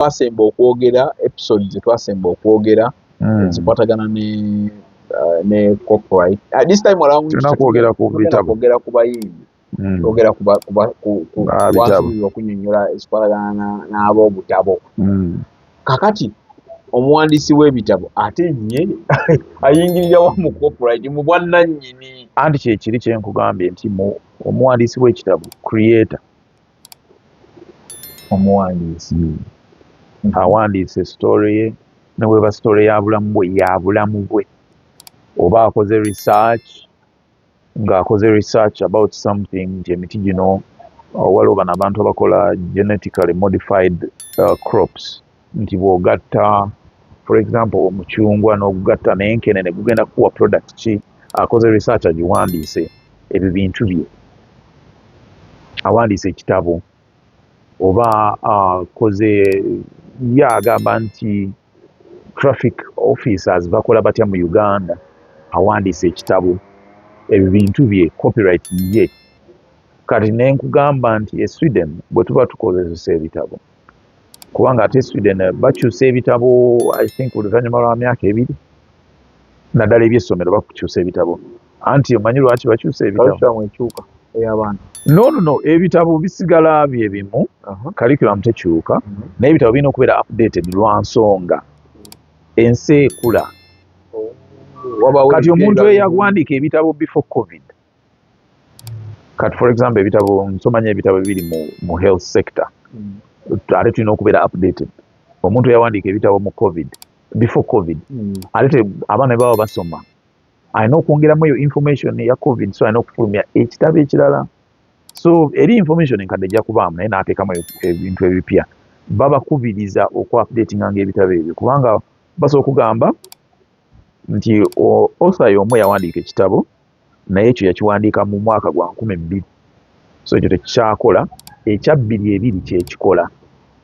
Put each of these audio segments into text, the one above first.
twasemba okwogera episodes twasemba okwogera zikwatagana ne copyright. This time around tunakwogera ku bitabo, kwogera ku bayimbi, kwogera ku okunyonnyola ezikwatagana n'ab'obutabo. Kakati omuwandiisi w'ebitabo ate nye ayingirira wa mu copyright mu bwannannyini. Anti kyekiri kye nkugambye nti omuwandiisi w'ekitabo creator, omuwandiisi awandiisa story ye ne bweba story ya bulamu bwe oba akoze research ng'akoze research about something nti emiti gino waliwo bano abantu abakola genetically modified crops nti bw'ogatta for example omucungwa n'ogugatta n'enkene ne gugenda kuwa product ki, akoze research agiwandiise ebyo bintu bye, awandiise ekitabo oba akoze ye agamba nti traffic officers bakola batya mu Uganda, awandiise ekitabo, ebyo bintu bye copyright ye. Kati ne nkugamba nti Sweden bwe tuba tukozesa ebitabo, kubanga ate Sweden bakyusa ebitabo I think oluvannyuma lwa myaka 2 naddala eby'essomero bakukyusa ebitabo. Anti omanyi lwaki bakyusa ebitabo? No, ebitabo bisigala bye bimu, curriculum tekyuka, naye ebitabo birina okubeera updated lwa nsonga ensi ekula. Kati omuntu eyawandiika ebitabo before COVID, kati for example ebitabo nsomanya ebitabo biri mu health sector, ate tulina okubeera updated. Omuntu eyawandiika ebitabo mu COVID, before COVID, ate abaana baba basoma, alina okwongeramu eyo information ya COVID, so alina okufulumya ekitabo ekirala. So eri information enkadde ejja kubaamu naye n'ateekamu ebintu ebipya. Babakubiriza okwa-updatinganga ebitabo ebyo kubanga basobola okugamba nti author y'omu yawandiika ekitabo naye ekyo yakiwandiika mu mwaka gwa 2000, so ekyo tekikyakola, ekya 2020 kyekikola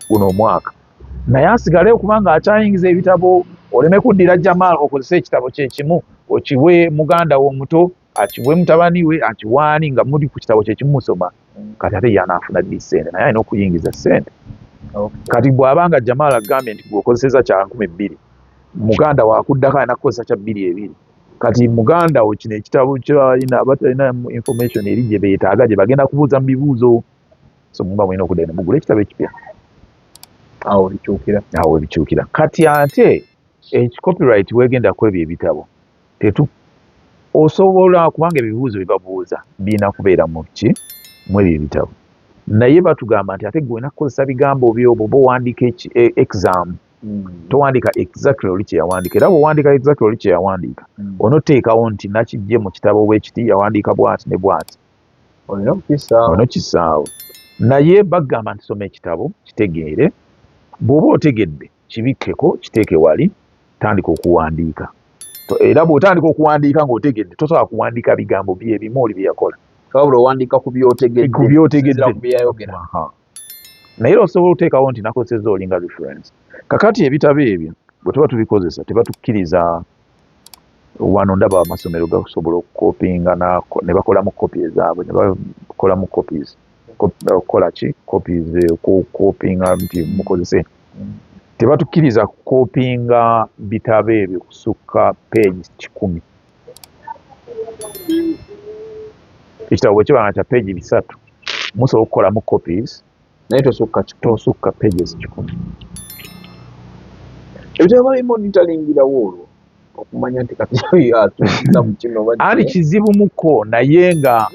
guno omwaka. Naye asigale okubanga akyayingiza ebitabo, oleme kuddira Jamal okozesa ekitabo kyekimu okiwe muganda wo omuto, akiwe mutabani we, akiwaani nga muli ku kitabo kyekimu musoma, kati ate y'anaafuna ddi ssente, naye alina okuyingiza ssente. Kati bw'abanga Jamal agambye nti bw'okozeseza kya 2000, muganda wakuddako alina kukozesa kya 2020. Kati muganda wo kino ekitabo kyalina batalina information eri gye beetaaga gye bagenda kubuuza mu bibuuzo, so muba mulina okudda ne mugula ekitabo ekipya. Awo bikyukira. Kati ate copyright wegenda kwebyo ebitabo osobola kubanga ebibuuzo bye babuuza birina kubeera mu ebyo ebitabo, naye batugamba nti ate gwe olina kukozesa bigambo by'obwo oba owandiika exam, towandiika exactly oli kye yawandiika. Era bw'owandiika exactly oli kye yawandiika, onoteekawo nti nakijje mu kitabo bwe kiti yawandiika bw'ati ne bw'ati, onokissaawo. Naye bagamba nti soma ekitabo kitegeere, bw'oba otegedde kibikkeko kiteeke wali, tandika okuwandiika. Era bw'otandika okuwandiika ng'otegedde tosobola kuwandiika bigambo byebimu oli bye yakola. Wabula owandiika ku by'otegedde. Naye osobola oteekawo nti nakozesezza oli nga reference. Kakati ebitabo ebyo bwe tuba tubikozesa tebatukkiriza, wano ndaba amasomero gasobola okukopinga ne bakolamu kopi ezaabwe, ne bakolamu copies. Okukola ki? Copies okukopinga nti mukozese. Tebatukkiriza kukopinga bitabo ebyo kusukka page 100. Ekitabo bwe kiba nga kya page 3 musobola okukolamu copies naye tosukka pages 10. Ebitabo bali monitoringirawo olwo okumanya nti kati mu kino ani kizibu muko, naye nga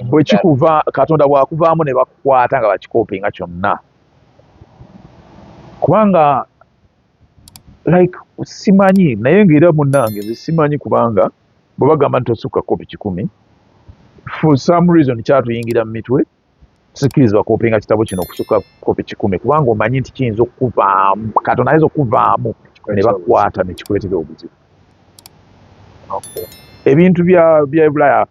bwe kikuva Katonda bw'akuvaamu ne bakukwata nga bakikopinga kyonna, kubanga like simanyi, naye ng'era munnange nze simanyi kubanga bwe bagamba nti tosukka kopi 10 for some reason kyatuyingira mu mitwe tusikiriza kopinga kitabo kino okusukka kopi 10 kubanga omanyi nti kiyinza okuvaamu, Katonda ayinza okuvaamu ne bakukwata ne kikuleetera obuzibu. Ebintu bya Bulaya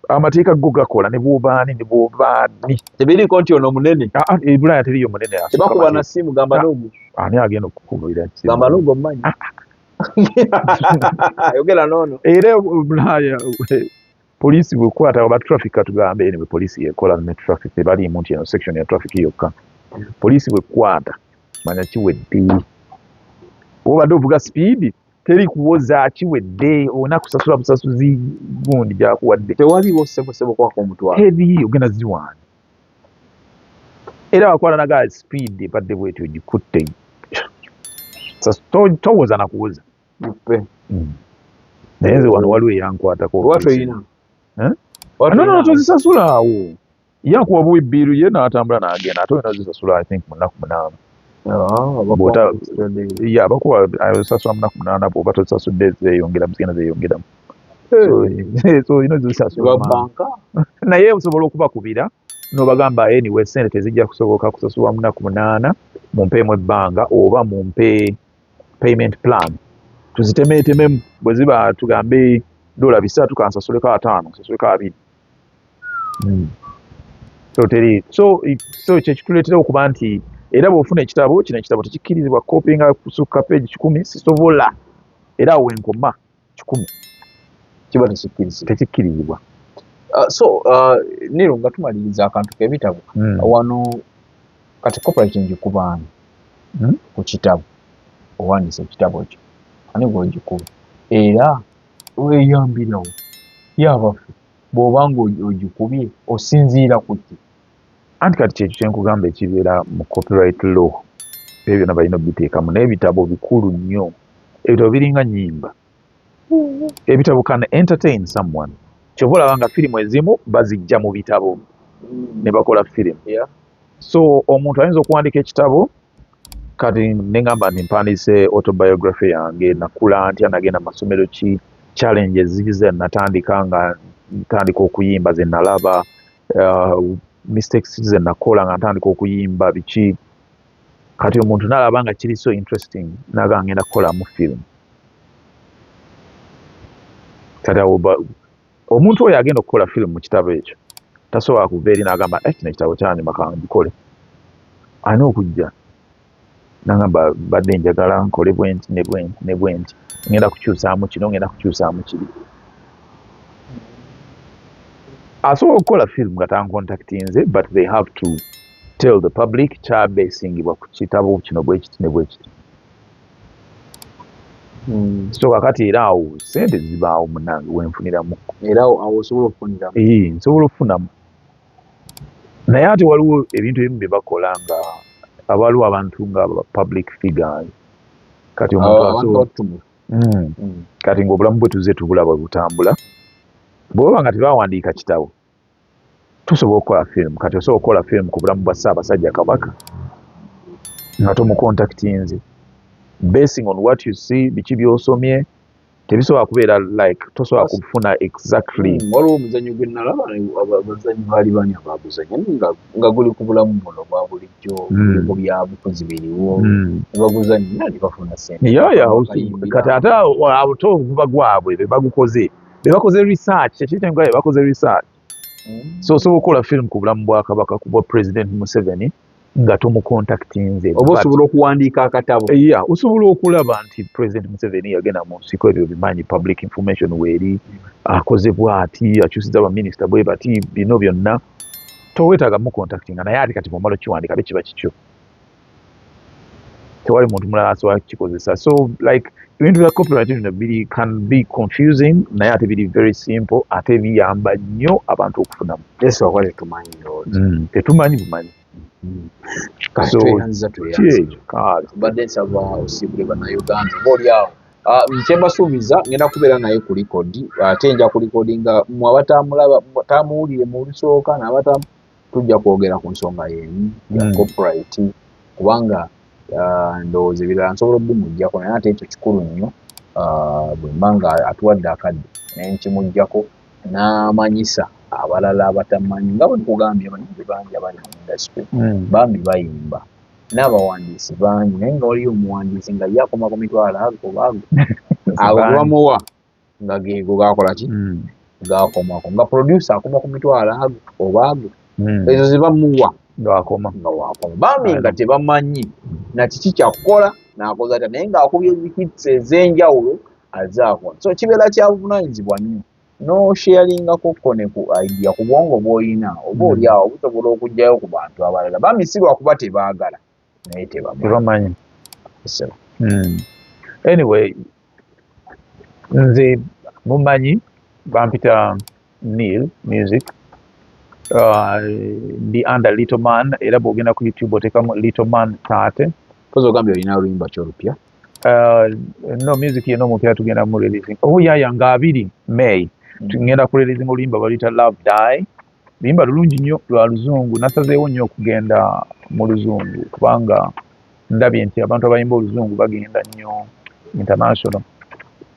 amateeka go gakola ne bw'obaani ne bw'obaani tebiriko nti ono munene. Bulaya teriyo munene, tebakuba na simu gamba n'ogu ani agenda okukubira simu gamba n'ogu omumanyi yogera n'ono. Era Bulaya poliisi bwekwata oba traffic katugambe anyway, poliisi yekola ne traffic tebaliimu nti eno section ya traffic yokka. Poliisi bwekwata manya kiwedde. Obadde ovuga speed teri kuwoza kiwedde, olina kusasula busasuzi gundi gyakuwadde. Tewaliwo ssebo kwako omutwalo. Teri ogenda ziwaani. Era wakwala naga speed ebadde bwetyo gikutte. Towoza na kuwoza. Yuppe. Naye nze wano waliwo eyankwatako. Lwatu oyina? No, tozisasula awo. Yankuwa bwebbiiru ye n'atambula n'agenda ate olina zisasula I think mu nnaku 8. Abakuwa osasula mu nnaku 8 bw'oba tozisasudde zeeyongeramu zigenda zeeyongeramu. So olina zisasula banka. Naye osobola okubakubira n'obagamba anyway ssente tezijja kusoboka kusasulwa mu nnaku 8 mumpeemu ebbanga oba mumpe payment plan. Tuzitemeetememu bwe ziba tugambe $300 kansasuleko 5 nsasuleko 2. So kyekituleetera okuba nti era bw'ofuna ekitabo kino ekitabo tekikkirizibwa kopinga kusukka page 10 sisobola era awo enkoma 10 kiba tekikkirizibwa. Nero nga tumaliriza akantu k'ebitabo wano kati copyright ngikubaani ku kitabo owandiisa ekitabo ekyo ani gw'ogikuba era weeyambirawo yabaffe bw'obanga ogikubye osinziira ku ki. Anti kati kyekyo kyenkugamba ekibeera mu copyright law ebyo byonna balina obiteekamu n'ebitabo bikulu nnyo. Ebitabo biringa nnyimba. Ebitabo can entertain someone. Kyova olaba nga firimu ezimu bazijja mu bitabo ne bakola firimu. So omuntu ayinza okuwandiika ekitabo kati neŋŋamba nti mpandiise autobiography yange nakula ntya nagenda mu masomero ki challenges ze natandika nga ntandika okuyimba ze nalaba mistakes ze nakola nga ntandika okuyimba biki kati omuntu nalaba nga kiri so interesting naga ngenda kukolamu firimu. Kati omuntu oyo agenda okukola firimu mu kitabo ekyo tasobola kuva eri n'agamba kino ekitabo kyanyuma kangikole. Alina okujja n'agamba badde njagala nkole bwenti ne bwenti ne bwenti ngenda kukyusaamu kino ngenda kukyusaamu kiri. Asobola okukola firimu nga tancontactinze but they have to tell the public kyabesingibwa ku kitabo kino bwe kiti ne bwe kiti. So kakati era awo sente zibaawo munange wenfuniramu. Era awo osobola okufuniramu. Nsobola okufunamu. Naye ate waliwo ebintu ebimu bye bakola nga waliwo abantu nga public figures. Kati omuntu kati ng'obulamu bwe tuzze tubulaba butambula. Bw'oba nga tebawandiika kitabo tusobola okukola firimu. Kati osobola okukola firimu ku bulamu bwa Ssaabasajja Kabaka nga tomucontactinze. Basing on what you see, biki by'osomye tebisobola kubeera like tosobola kufuna exactly. Waliwo omuzannyo gwe nalaba abazannyi baali bani abaguzanya nga guli ku bulamu buno bwa bulijjo ku byabufuzi biriwo ne baguzannya ne bafuna ssente. Kati ate abo obuva gwabwe be bakoze research ekitenga be bakoze research. So osobola okukola firimu ku bulamu bwa Kabaka ku bwa President Museveni nga tomucontactinze. Oba osobola okuwandiika akatabo. Osobola okulaba nti President Museveni yagenda mu nsiko ebyo bimanyi public information weeri akoze bw'ati akyusizza baminisita bwe bati bino byonna toweetaaga mucontactinga naye ate kati bw'omala okiwandiika be kiba kikyo. Tewali muntu mulala asobola kukikozesa. So like ebintu bya copyright bino biri can be confusing naye ate biri very simple ate biyamba nnyo abantu okufunamu. Yesu akwale tumanyi ndowooza. Tetumanyi bumanyi. Badde nsaba osiibule bannayuganda obaolyawo kyembasuubiza ngenda kubeera naye ku likodi ate nja kulikodinga mmwe abatamulaba tamuwulire mu lusooka n'abatamu tujja kwogera ku nsonga y'emu ya copyright kubanga ndowooza ebirala nsobola obimuggyako naye ate ekyo kikulu nnyo bwe mba nga atuwadde akadde naye nkimuggyako n'amanyisa abalala abatamanyi nga bwe nkugambye abanyizi bangi abali mu industry bambi bayimba n'abawandiisi bangi naye nga waliyo omuwandiisi nga ye akoma ku mitwalo ago bamuwa nga geego gakola ki gakomako nga producer akoma ku mitwalo ago oba ago ezo zibamuwa nga wakoma bambi nga tebamanyi na kiki kyakukola n'akoza atya naye ng'akubye hits ez'enjawulo azaakola. So kibeera kya buvunaanyizibwa nnyo n'osharingako kone ku idea ku bwongo bw'olina oba oli awo busobola okuggyayo ku bantu abalala bambi si lwakuba tebaagala naye tebamanyi. So, Anyway, nze mumanyi bampita Neil Music. Ndi under Little Man, era bw'ogenda ku YouTube otekamu Little Man Tate. pozi ogambye olina oluyimba kyolupya? No, music yena omupya tugenda mu releasing. Yaya nga 2 May tugenda ku releasing oluyimba baluyita Love Die. Luyimba lulungi nnyo lwa luzungu. Nasazeewo nnyo okugenda mu luzungu kubanga ndabye nti abantu abayimba oluzungu bagenda nnyo international.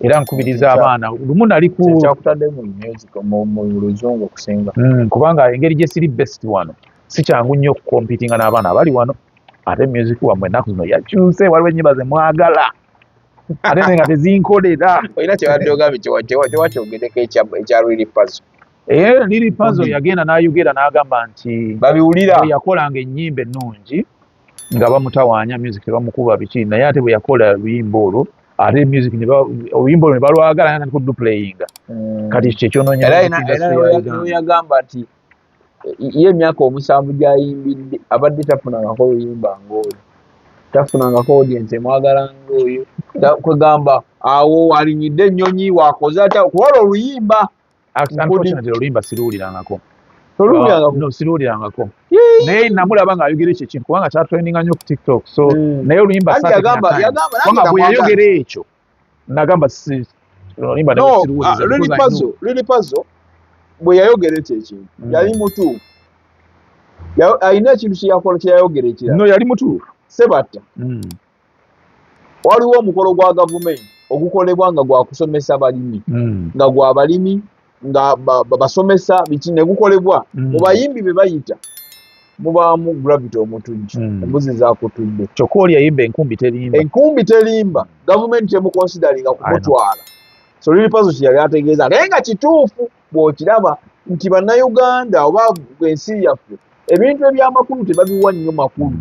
Era nkubiriza abaana lumu nali ku kyakutadde mu music mu luzungu okusinga. Kubanga engeri gye siri best wano si kyangu nnyo okukompitinga n'abaana abali wano. Ate music wammwe ennaku zino yakyuse, waliwo ennyimba ze mwagala ate nga tezinkolera. Olina kyebadde ogambye tewakyogereko ekya Lily Puzzle. Lily Puzzle yagenda n'ayogera n'agamba nti babiwulira bwe yakolanga ennyimba ennungi nga bamutawaanya music tebamukuba biki, naye ate bwe yakola luyimba olwo ate music oluyimba olwo ne balwagala nga kuduplayinga. Kati kyekyononya yagamba nti ye emyaka 7 gy'ayimbidde abadde tafunangako oluyimba ng'olwo, tafunangako audience emwagala ng'oyo. Kwegamba awo alinyidde ennyonyi wakoze atya kuwala oluyimba. Unfortunately oluyimba siruwulirangako. No, siruwulirangako. Naye namulaba ng'ayogera ekyo ekintu kubanga kyatrendinga nnyo ku TikTok. So naye oluyimba kubanga bwe yayogera ekyo nagamba oluyimba Lily Puzzle bwe yayogera ekyo ekintu yali mutuufu. Alina ekintu kyeyayogera ekirala. No, yali mutuufu. Sebatta. Waliwo omukolo gwa gavumenti ogukolebwa nga gwa kusomesa balimi, nga gwa balimi nga basomesa biki ne gukolebwa mu bayimbi be bayita mubaamu Gravity omutujju, embuzi zaakutudde. Kyokka oli yayimba enkumbi terimba. Gavumenti temukonsideringa kumutwala. So Lily Puzzle kye yali ategeeza naye nga kituufu bw'okiraba nti bannayuganda oba ensi yaffe ebintu eby'amakulu tebabiwa nnyo makulu.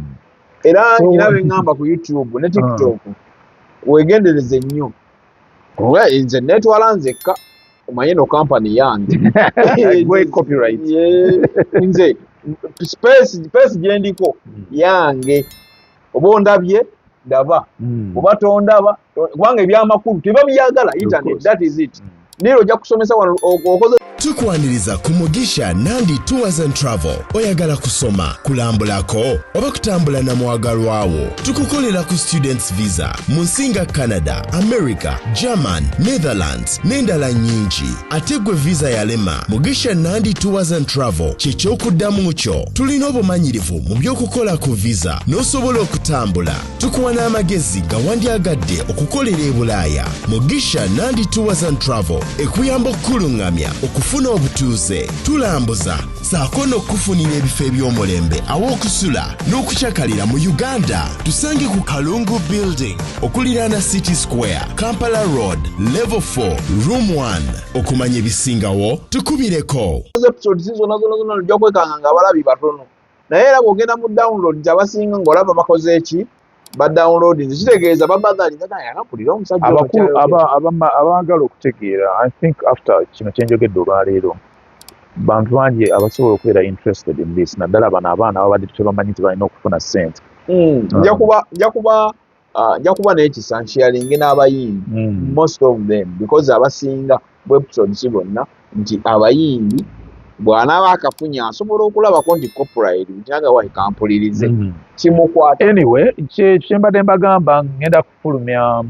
Era nyina bengamba ku YouTube ne TikTok weegendereze nnyo. Nze neetwala nzekka omanye no kampani yange copyright. Nze space gye ndiko yange, oba ondabye ndaba oba tondaba kubanga eby'amakulu tebabyagala internet. That is it. Nero ojja kusomesa wano okoze. Tukwaniriza ku Mugisha Nandi Tours and Travel. Oyagala kusoma, kulambulako oba kutambula na mwagalwawo. Tukukolera ku students visa mu nsinga Canada, America, German, Netherlands n'endala nnyingi. Ate gwe visa yalema, Mugisha Nandi Tours and Travel ky'ekyokuddamu kyo. Tulina obumanyirivu mu by'okukola ku visa n'osobola okutambula. Tukuwa n'amagezi gawandyagadde okukolera e Bulaaya. Mugisha Nandi Tours and Travel ekuyamba okkulungamya okufuna obutuuze, tulambuza saako n'okufunira ebifo eby'omulembe aw'okusula n'okukyakalira mu Uganda. Tusange ku Kalungu Building okuliraana City Square, Kampala Road, Level 4, Room 1. Okumanya ebisingawo tukubireko. Episodes zonna ojja kwekanga ng'abalabi batono, naye era bw'ogenda mu download abasinga ng'olaba bakoze eki ba downloading kitegeeza babagalinga yanakulira omusajja abaagala okutegeera. I think after kino kyenjogedde olwaleero bantu bangi abasobola okubeera interested in this, naddala bano abaana babadde tebamanyi nti balina okufuna ssente. Nja kuba n'ekisa nsharinge n'abayimbi most of them because abasinga bu episodes bonna nti abayimbi bw'anaaba akafunye asobola okulabako nti copyright ntiagawa ikampulirize kimukwata. Anyway, kye mbadde mbagamba ngenda kufulumya,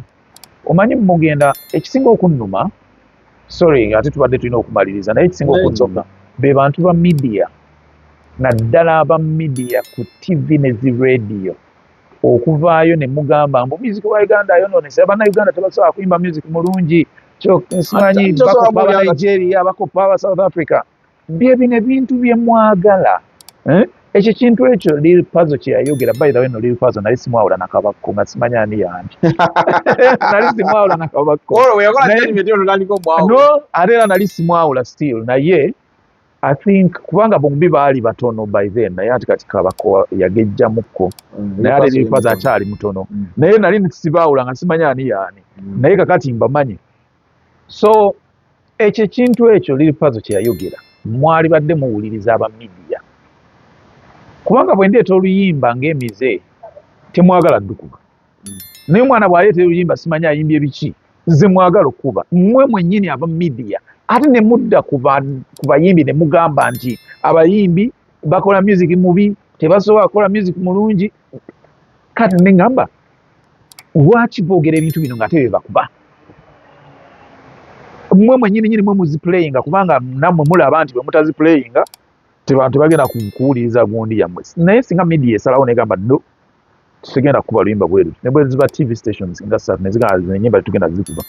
omanyi mugenda ekisinga okunnuma, sorry ate tubadde tulina okumaliriza, naye ekisinga okunnuma be bantu ba media, naddala aba media ku TV ne zi radio okuvaayo ne mugamba mbu music wa Uganda yonoonese, bannayuganda tebasobola kuyimba music mulungi, simanyi bakopa aba Nigeria, bakopa aba South Africa. Bino ebintu bye mwagala. Ekyo kintu ekyo Lily Puzzle kye yayogera. By the way, no Lily Puzzle nali simwawula na Kabakko nga simanyi ani yange. Nali simwawula na Kabakko. No, ate era nali simwawula still. Naye I think kubanga bombi baali batono by then, naye ati kati Kabakko yagejjamukko. Naye ate Lily Puzzle akyali mutono. Naye nali sibaawula nga simanyi ani yaani. Naye kakati mbamanyi. So ekyo kintu ekyo Lily Puzzle kye yayogera mwali badde muwuliriza aba media. Kubanga bwe ndeeta oluyimba ng'emize temwagala ndukuba naye omwana bw'aleeta oluyimba simanyi ayimbye biki nze mwagala okuba mmwe mwennyini aba media ate ne mudda ku bayimbi ne mugamba nti abayimbi bakola music mubi tebasobola kukola music mulungi kati ne ngamba lwaki boogera ebintu bino ng'ate bebakuba mmwe mwennyini nyini mwe muziplayinga kubanga nammwe mulaba nti bwe mutaziplayinga tebagenda kuwuliriza gundi yammwe naye singa media esalawo negamba no tugenda kukuba luyimba bweru ne bwe ziba tv stations nga ssatu nezigamba enyimba tetugenda zikuba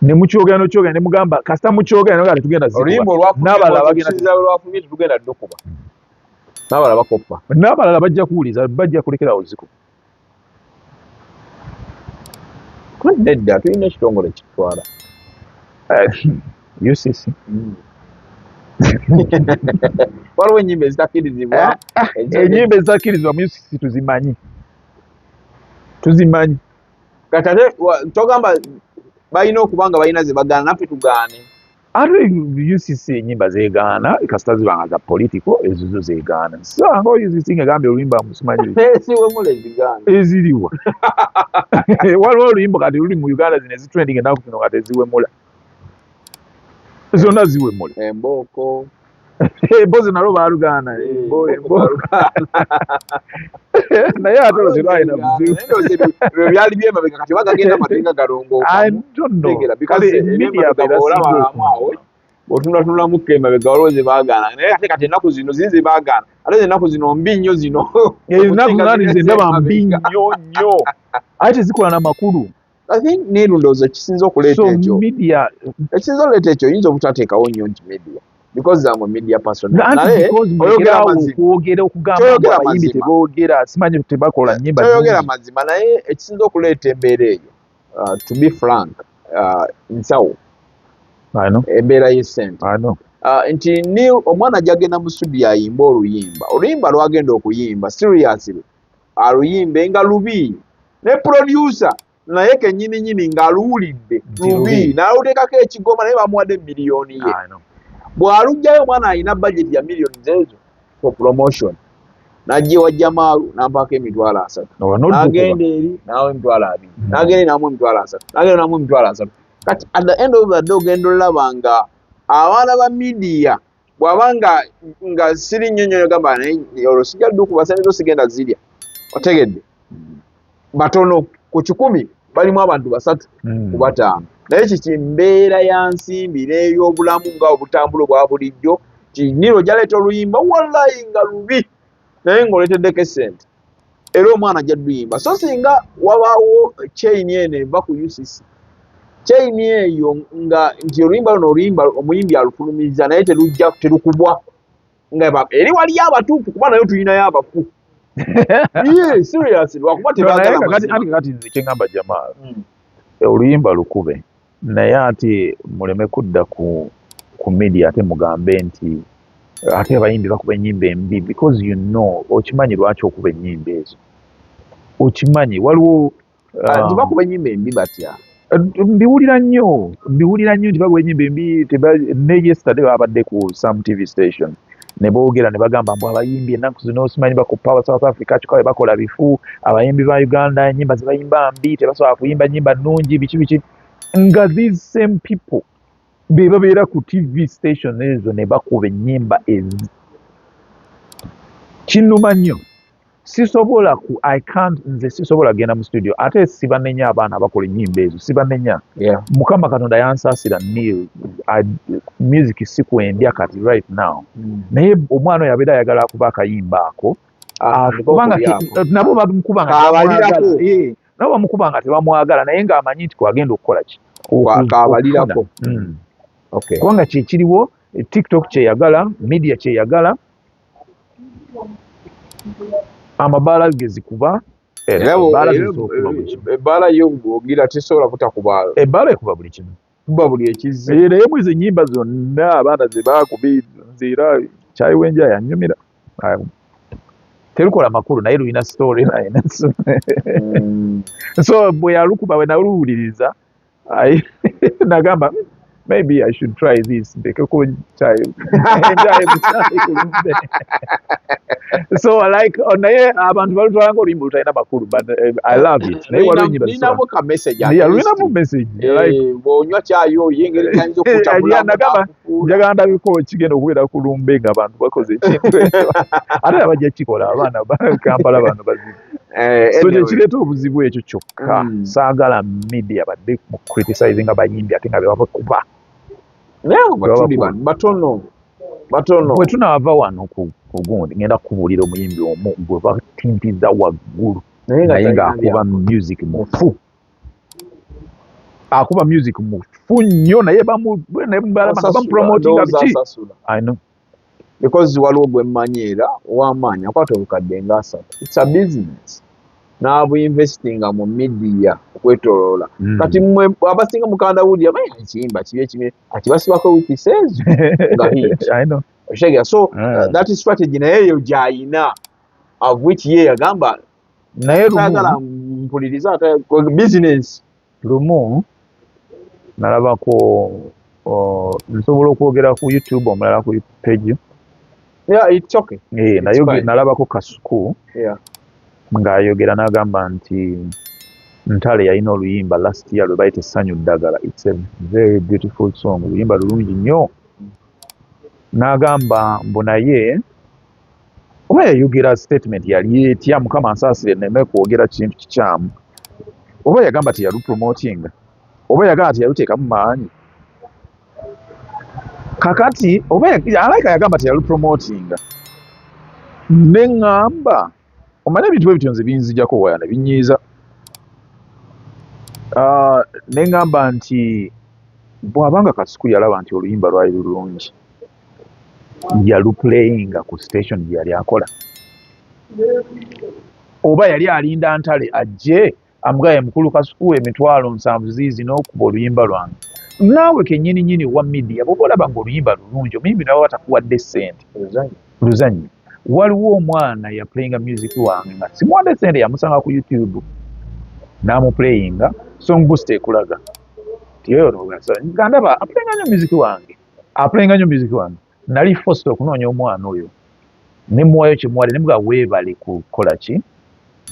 ne mukyogera nokyogera ne mugamba kasita mukyogera nogaa tetugenda zikubalwafumye tetugenda ddukuba n'abalala bakoppa n'abalala bajja kuwuliza bajja kulekerawo zikuba nedda tulina ekitongole kitwala UCC waliwo ennyimba ezitakkirizibwa ennyimba ezitakkirizibwa mu UCC tuzimanyi kati ate togamba balina okuba nga balina ze bagaana naffe tugaane ate UCC ennyimba zeegaana kasita zibanga za politiko ezo zo zeegaana sanga UCC ng'egambye oluyimba musimanyi siwemula ezigaana eziriwa waliwo oluyimba kati luli mu Uganda zino ezitrending ennaku zino kati eziwemula zonna ziwemula embooko embozi nalwo baalugaana naye ate olwo tebaalina buzibu byali byemabega kati bagagenda amateeka galongookaotunulatunulamuko emabega waliwo ze baagaana naye ate kati ennaku zino ziri ze baagaana ate ennaku zino mbi nnyo zino ennaku zani ze ndaba mbi nnyo nnyo ate tezikola n'amakulu I think neero ndowooza ekisinza okuleeta ekyo ekisinza okuleeta ekyo oyinza obutateekawo nnyo nti media because I'm a media person naye okwogera okugamba abayimbi teboogera simanyi tebakola nnyimba toyogera mazima naye ekisinza okuleeta embeera eyo to be frank nsawo embeera y'essente nti ni omwana gyagenda mu studio ayimba oluyimba lwagenda okuyimba seriously aluyimbe nga lubi ne producer naye kennyini ng'aluwulidde lubi n'aluteekako ekigoma naye bamuwadde miliyoni ye bw'alugjayo omwana alina budget ya millions ezo for promotion n'ajjewa Jamaalu n'ampaako emitwalo 3 n'agenda eri nawe emitwalo 2 n'agenda eri namu emitwalo 3 n'agenda namu emitwalo 3 kati at the end of the day ogenda olaba nga abaana ba media bw'aba nga siri nnyonnyo gamba naye olwo sijja ddukuba sente zo sigenda zirya otegedde batono ku 100 balimu abantu 3 ku 5 naye kiki mbeera ya nsimbi n'ey'obulamu nga obutambulo bwa bulijjo kiniro gyaleeta oluyimba wallayi nga lubi naye ng'oleeteddeko essente era omwana ajja dduyimba so singa wabaawo chain eno eva ku UCC chain eyo nga nti oluyimba luno omuyimbi alufulumiza naye terukubwa nga eri waliyo abatuufu kuba nayo tulinayo abafu seriously lwakuba tebagala nze kyeŋŋamba Jamal oluyimba lukube naye ate muleme kudda ku media ate mugambe nti ate abayimbi bakuba ennyimba embi because you know okimanyi lwaki okuba ennyimba ezo okimanyi waliwo bakuba ennyimba embi batya mbiwulira nnyo nti bakuba ennyimba embi ne yesterday babadde ku some TV station ne boogera ne bagamba mbu abayimbi ennaku zino osimanyi bakuppa South Africa kikawe bakola bifu abayimbi ba Uganda ennyimba zebayimba mbi tebasobola kuyimba nnyimba nnungi biki nga these same people be babeera ku TV station ezo ne bakuba ennyimba ezi kinnuma nnyo nze sisobola genda mu studio ate sibanenya abaana abakola ennyimba ezo sibanenya Mukama Katonda yansaasira Neil music sikwendya kati right now naye omwana oyo abeera ayagala akuba akayimba ako kubanga nabo bamukuba nga tebamwagala naye ng'amanyi nti kwagenda okukola ki kabalirako kubanga kyekiriwo TikTok kyeyagala media kyeyagala amabaala gezikuba ebbaala yo bw'ogira tesobola butakuba ebbaala ekuba buli kimu kuba buli ekizzi naye mwezi ennyimba zonna abaana ze baakubi nziira kyayiwenja yanyumira terukola makulu naye lulina story naye so bwe yalukuba bwe naluwuliriza nagamba maybe I should try this. So like naye abantu balutwala ng'oluyimba lutalina makulu, but I love it. Naye waliwo ennyimba linamu ka message lulinamu message like bw'onywa cyayo yengeri gyayinza okutabulamu njagala ndabiko kigenda okubeera ku lumbe ng'abantu bakoze ekintu ekyo ate abajja kikola abaana Kampala bano bazibu. So kyekireeta obuzibu ekyo kyokka. Saagala media badde mu criticizing abayimbi ate nga bebava kuba batono bwe tunaava wano ku gundi ngenda kubuulira omuyimbi omu gwe batintiza waggulu naye ng'akuba music mufu, akuba music mufu nnyo naye bamupromotinga biki. I know because waliwo gwe mmanyi era ow'amaanyi akwata obukadde nga 3. It's a business. N'abo investinga mu media okwetoloola. Kati mmwe abasinga mukanda wulira bayi ekiyimba kibi ekimwe ati basibako witnesses nga hit. I know. So that is strategy naye yo gy'ayina of which ye yagamba naye taagala mpuliriza ate business. Lumu nalabako nsobola okwogera ku YouTube omulala ku page. Yeah, it's okay. Naye nalabako Kasuku ng'ayogera n'agamba nti Ntale yalina oluyimba last year lwe bayita Essanyu Ddagala. It's a very beautiful song. Oluyimba lulungi nnyo. N'agamba mbu naye oba yayogera statement yali etya Mukama ansaasire nneme kwogera kintu kikyamu, oba yagamba teyalupromotinga, oba yagamba teyaluteekamu maanyi. Kakati oba alaika yagamba teyalupromotinga ne ŋŋamba omanyi ebintu ebityo nze binzijjako waya ne binyiiza. Ne ŋŋamba nti bw'abanga Kasuku yalaba nti oluyimba lwali lulungi yaluplayinga ku station gye yali akola, oba yali alinda Ntale ajje amugaye mukulu Kasuku emitwalo 7 ziizino okuba oluyimba lwange. Naawe kennyini wa media bw'oba olaba ng'oluyimba lulungi omuyimbi nawe batakuwadde ssente luzannya. Waliwo omwana yaplayinga music wange nga simuwadde ssente, yamusanga ku YouTube n'amuplayinga song booster ekulaga nga ndaba aplayinga nnyo music wange. Nali forced okunoonya omwana oyo ne muwayo kye muwadde ne muga weebale kukola ki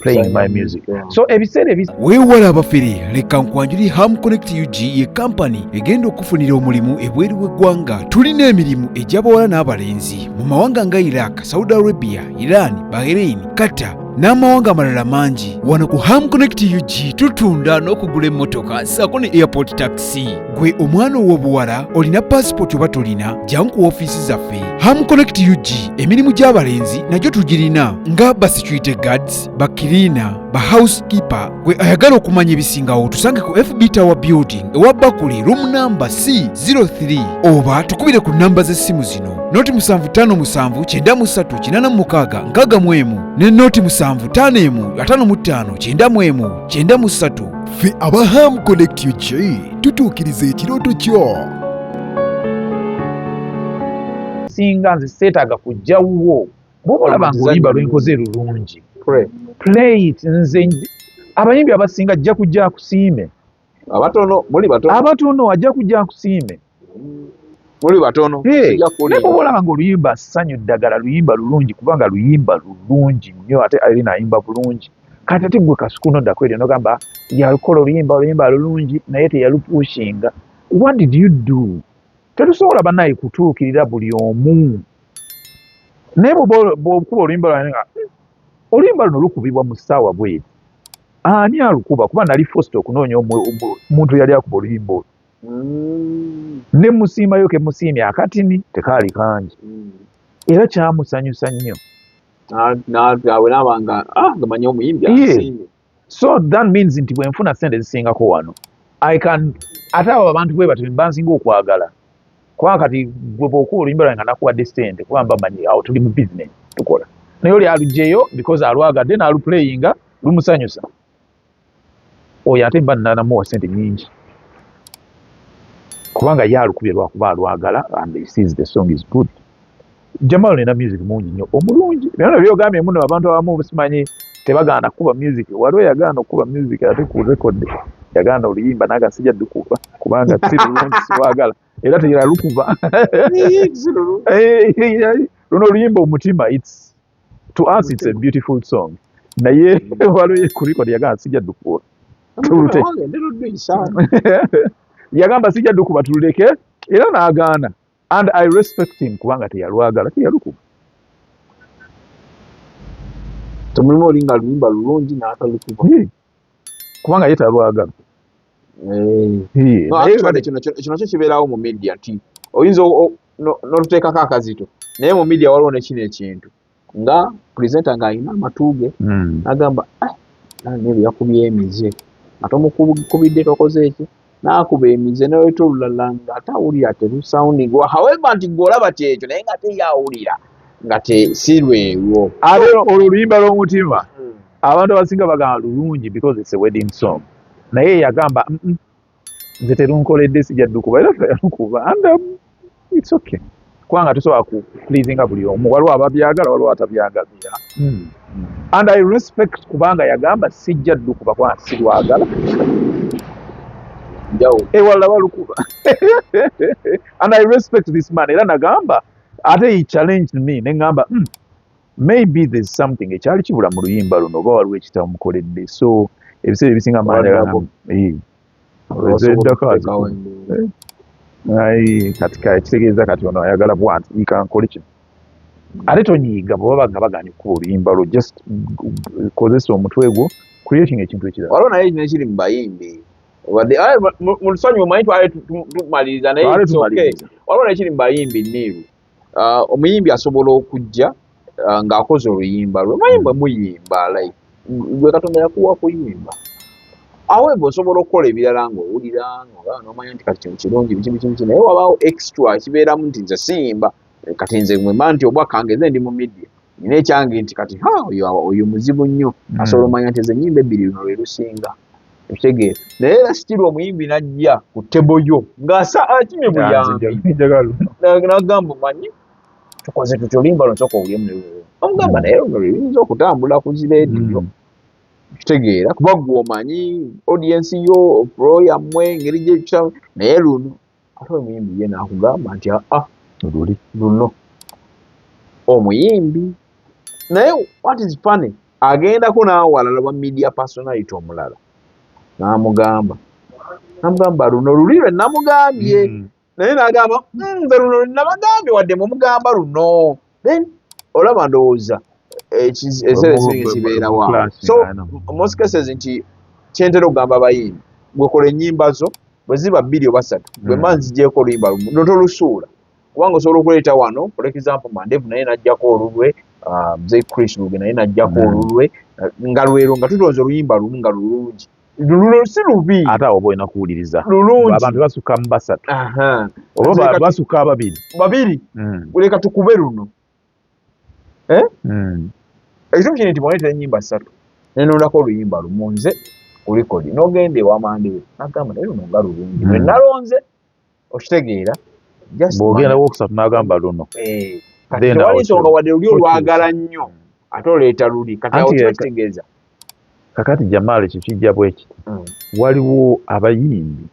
playing my music. So ebiseera weewala abafere leka nkwanjuli Ham Connect UG ye kampani egenda okufunira omulimu ebweru w'eggwanga. Tulina emirimu egy'abawala n'abalenzi mu mawanga nga Iraq, Saudi Arabia, Iran, Bahrain, Qatar n'amawanga amalala mangi. Wano ku Ham Connect UG tutunda n'okugula emmotoka ssaako ne airport taxi. Gwe omwana ow'obuwala olina passport oba tolina, jangu ku ofiisi zaffe. Ham Connect UG emirimu gy'abalenzi nagyo tugirina nga ba security guards, ba cleaner, ba housekeeper. Gwe ayagala okumanya ebisingawo tusange ku FB Tower Building ewa Bakule room number C03 oba tukubire ku namba z'essimu zino noti 75938386 ne noti 7551559193. Ffe aba Ham Connect UG tutuukiriza ekirooto kyo. singa nze seetaaga kujjawo bw'oba olaba ng'oluyimba lwenkoze lulungi play it. Nze abayimbi abasinga ajja kujja akusiime, abatono ajja kujja akusiime. Muli batono. Naye bw'oba olaba ng'oluyimba Ssanyu Ddagala luyimba lulungi kubanga luyimba lulungi nnyo ate alina ayimba bulungi. Kati ate gwe Kasuku noddako eryo n'ogamba yalukola oluyimba lulungi naye teyalupushinga. What did you do? Tetusobola bannaye kutuukirira buli omu. Naye bw'okuba oluyimba lwange nga oluyimba luno lukubibwa mu ssaawa bweti, ani alukuba? Kuba nali forced okunoonya omuntu yali akuba oluyimba olwo. Ne musiimayo ke musiimye akatini tekaali kangi era kyamusanyusa nnyo. Gamanyi omuyimbi asiimye. So that means nti bwe nfuna ssente zisingako wano ate abo abantu bwe batyo bansinga okwagala kubanga kati gwe bw'okuba oluyimba lwange nga nakuwadde ssente kuba mba manyi awo tuli mu business tukola, naye oli alugyeyo because alwagadde n'aluplayinga lumusanyusa, oyo ate mba nanamuwa ssente nnyingi kubanga ye alukubye lwakuba alwagala and he sees the song is good. Jamal nina music mungi nnyo omulungi. Byonna byogambye muno abantu abamu simanyi tebagaana kuba music. Waliwo yagaana okuba music ate ku record yagaana oluyimba naga sijja dukuba kubanga si lulungi siwagala. era teralukuba luno oluyimba omutima its to us it's a beautiful song naye waliwo ku record yagamba sijja ddukuba tulute yagamba sijja ddukuba tululeke era n'agaana and I respect him kubanga teyalwagala teyalukuba temulimu olinga luyimba lulungi n'atalukuba kubanga ye talwagala kino nakyo kibeerawo mu media nti oyinza n'oluteekako akazito naye mu media waliwo nekino ekintu nga presenter ng'alina amatuuge n'agamba nebyo yakubye emize ate omukubidde tokoze eki n'akuba emize n'oleta olulala nga atawulira terusounding however nti gweolaba kyekyo naye nga teyawulira nga si lwewo ate olwo oluyimba lw'omutima abantu abasinga bagamba lulungi because it's a wedding song naye yagamba nze terunkoledde sijja ddukuba era teyalukuba and it's okay kubanga tosobola ku pleasinga buli omu waliwo ababyagala waliwo atabyagala and I respect kubanga yagamba sijja ddukuba kubanga sirwagala ewalala balukuba and I respect this man era nagamba ate he challenged me neŋŋamba maybe there's something ekyali kibula mu luyimba luno oba waliwo ekitamukoledde so ebiseera ebisinga kitegeeza kati ono ayagala bwanti ikankole kino ate tonyiiga bwe baba baganye kuba oluyimba lwo just kozesa omutwe gwo creating ekintu ekirala waliwo naye nekiri mu bayimbi mu lusonyi omanyi twali tumaliriza naye waliwo nekiri mu bayimbi niiru omuyimbi asobola okujja ng'akoze oluyimba lwe mayimba muyimba like gwe Katonda yakuwa kuyimba aweebwe osobola okukola ebirala ng'owulira n'omanya nti kati kino kirungi biki naye wabaawo extra kibeeramu nti nze siyimba kati nze mwemba nti obwakange nze ndi mu media nina ekyange nti kati oyo muzibu nnyo asobola omanya nti ze nnyimba ebbiri luno lwe lusinga ekitegeera naye era sitiri omuyimbi n'ajja ku tebo yo ng'akimye buyambi n'agamba omanyi tukoze tutyo oluyimba luno sooka owulyemu newewe omugamba naye luno luyinza okutambula ku zireediyo kitegeera kuba gwe omanyi audience yo pro yammwe engeri gyekitabu naye luno ate omuyimbi ye n'akugamba nti luno omuyimbi naye what is funny agendako n'awalala wa media personality omulala n'amugamba luno luli lwe namugambye naye n'agamba nze luno lwe nabagambye wadde mumugamba luno then olaba ndowooza ekiseera ekisinga kibeerawo so most cases nti kyentera okugamba abayimbi gwekola ennyimba zo bwe ziba 2 oba 3 bwe mba nzigyeko oluyimba lumu notolusuula kubanga osobola okuleeta wano for example Mandevu naye n'ajjako olulwe Mzee Chris Luge naye n'ajjako olulwe nga lwero nga tutonze oluyimba lumu nga lulungi luno si lubi ate awo boyina kuwuliriza lulungi abantu basukka mu 3 oba basukka 2 leka tukube luno ekimu kino nti mwaletera ennyimba 3 nenondako oluyimba lumu nze kulikodi n'ogenda ewa Mandevu n'agamba naye luno nga lulungi lwe nalonze okitegeera bw'ogendawo okusatu n'agamba luno kati tewali nsonga wadde luli olwagala nnyo ate oleeta luli kati awo kitegeeza kakati Jamal ekyo kijja bwe kiti waliwo abayimbi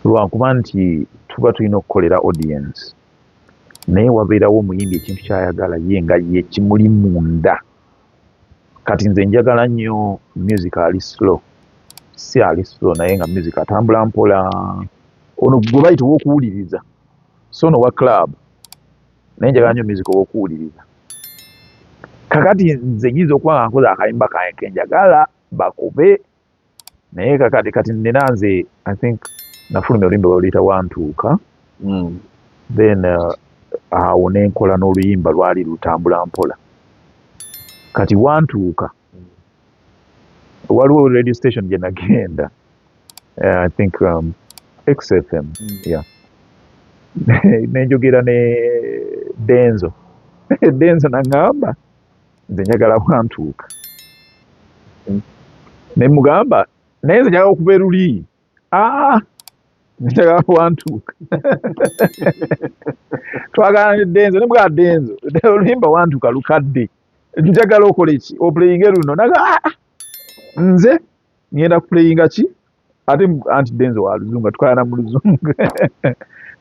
lwankuba nti tuba tulina okukolera audience naye wabeerawo omuyimbi ekintu kyayagala ye nga ye kimuli munda kati nze njagala nnyo music ali slow si ali slow naye nga music atambula mpola ono gwe bayita ow'okuwuliriza so no wa club naye njagala nnyo music ow'okuwuliriza kakati nze nyinza okuba nga nkoze akayimba kange kenjagala bakube naye kati nina nze I think nafulumya oluyimba baluyita wantuuka then awo nenkola n'oluyimba lwali lutambula mpola kati wantuuka waliwo radio station gye nagenda I think XFM yeah nenjogera ne Denzo Denzo nangamba nze njagala wantuuka ne mugamba naye nze njagala okuba eruli njagala wantuuka twagala ne Denzo ne mugamba Denzo oluyimba wantuuka lukadde njagala okola eki oplayinga luno naga nze ngenda kuplayinga ki ate anti Denzo wa luzungu atwala mu luzungu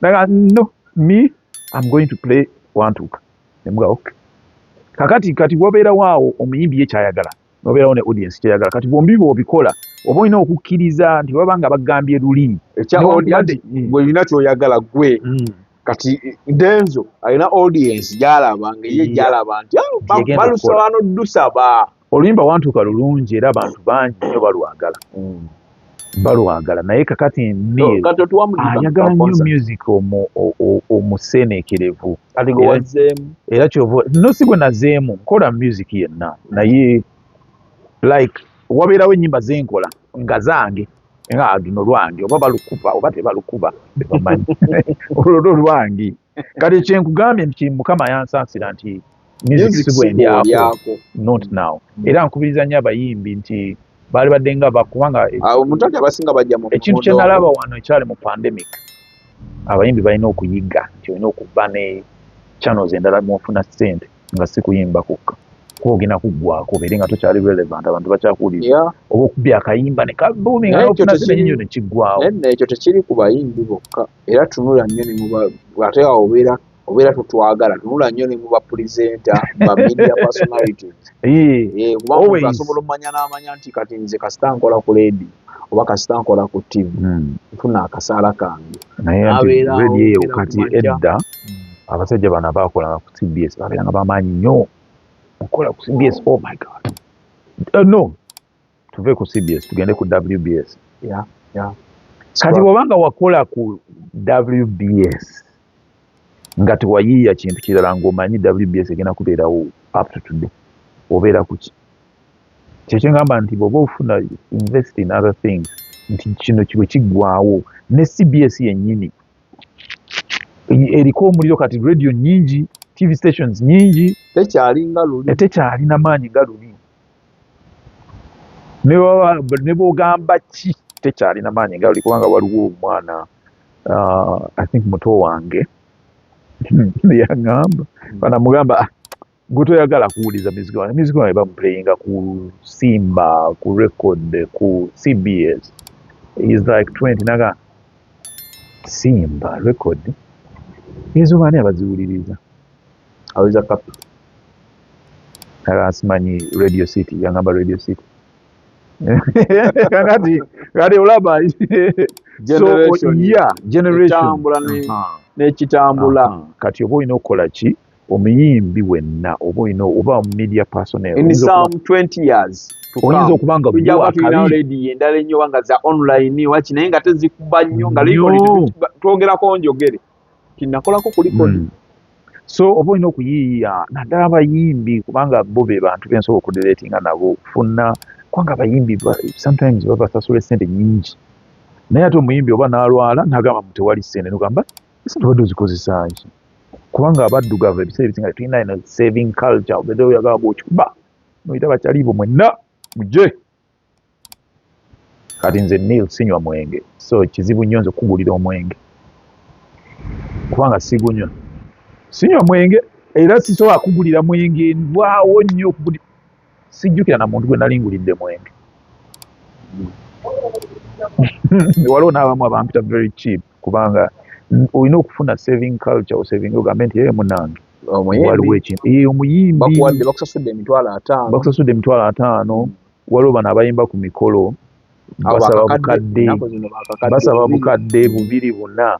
naga no me I'm going to play wantuka nemuga okay kati wabeera waawo omuyimbi ye kyayagala nobeerawo ne audience kyayagala kati bombi bw'obikola oba olina okukkiriza nti baba nga bagambye luli gwe olina kyoyagala gwe kati Denzo alina audience gyalaba ngeye gyalaba nti balusaba n'oddusaba oluyimba wantuka lulungi era abantu bangi nnyo balwagala naye kakati ayagala nnyo music omuseneekerevu era kyova no si gwe nazeemu nkola music yenna naye like wabeerawo ennyimba zenkola nga zange nga luno lwange oba balukuba oba tebalukuba bamanyi olwo lwange kati kyenkugambye nti Mukama yansaasira nti music si bwendyako not now era nkubiriza nnyo abayimbi nti baali badde nga bakubanga omuntu abasinga bajja mu ekintu kye nalaba wano ekyali mu pandemic abayimbi balina okuyiga nti olina okuba ne channels endala mwofuna ssente nga si kuyimba kukka kuba ogenda kuggwako obeere nga tokyali relevant abantu bakyakuwuliriza oba okubya akayimba ne kabuumi nga nofuna ssente nnyo ne kiggwawo ekyo tekiri ku bayimbi bokka era tunula nnyo ne ate obeera tutwagala tunula nnyo ne mu bapresenta ba media personalities kubanga asobola omanya n'amanya nti kati nze kasita nkola ku radio oba kasita nkola ku TV nfuna akasaala kange naye radio eyo kati edda abasajja bano abaakolanga ku CBS babeeranga bamaanyi nnyo okola ku CBS oh my god no tuve ku CBS tugende ku WBS kati bw'obanga wakola ku WBS nga tewayiiya kintu kirala ng'omanyi WBS egenda kubeerawo up to today obeera ku ki kyekyo ngamba nti bw'oba ofuna invest in other things nti kino bwe kiggwawo ne CBS yennyini eriko omuliro kati radio nyingi TV stations nyingi tekyalina maanyi nga luli ne bw'ogamba ki tekyalina maanyi nga luli kubanga waliwo omwana I think muto wange yaŋŋamba banamugamba gwe toyagala kuwuliza music wange bamuplayinga ku Simba ku record ku CBS is like 20 naga Simba record ezo baani abaziwuliriza aweza kapi asimanyi Radio City yaŋŋamba Radio City kati olaba generation n'ekitambula kati oba olina okukola ki omuyimbi wenna oba media personnel in some 20 years oyinza okuba nga tulina radio endala ennyo nga za online waki naye nga tezikuba nnyo nga twogerako njogere kinakolako kulikodi so oba olina okuyiiya naddala abayimbi kubanga bo be bantu bensobola okudeletinga nabo okufuna kubanga abayimbi sometimes babasasula sente nyingi naye ate omuyimbi oba n'alwala n'agamba mu tewali ssente nogamba esente obadde ozikozesa ki kubanga abaddugavu ebiseera ebisinga tulina ino saving culture obadde oyagala bw'okikuba noyita bakyaliibo mwenna mujje kati nze Neil sinywa mwenge so kizibu nnyo nze okukugulira omwenge kubanga sigunywa sinywa mwenge era sisobola kugulira mwenge ndwawo nnyo okugulira sijjukira na muntu gwe nalingulidde mwenge waliwo n'abamu abampita very cheap kubanga olina okufuna saving culture osaving ogambe nti yeye munange waliwo ekintu omuyimbi bakusasudde emitwalo 5 waliwo bano abayimba ku mikolo basaba bukadde 2-4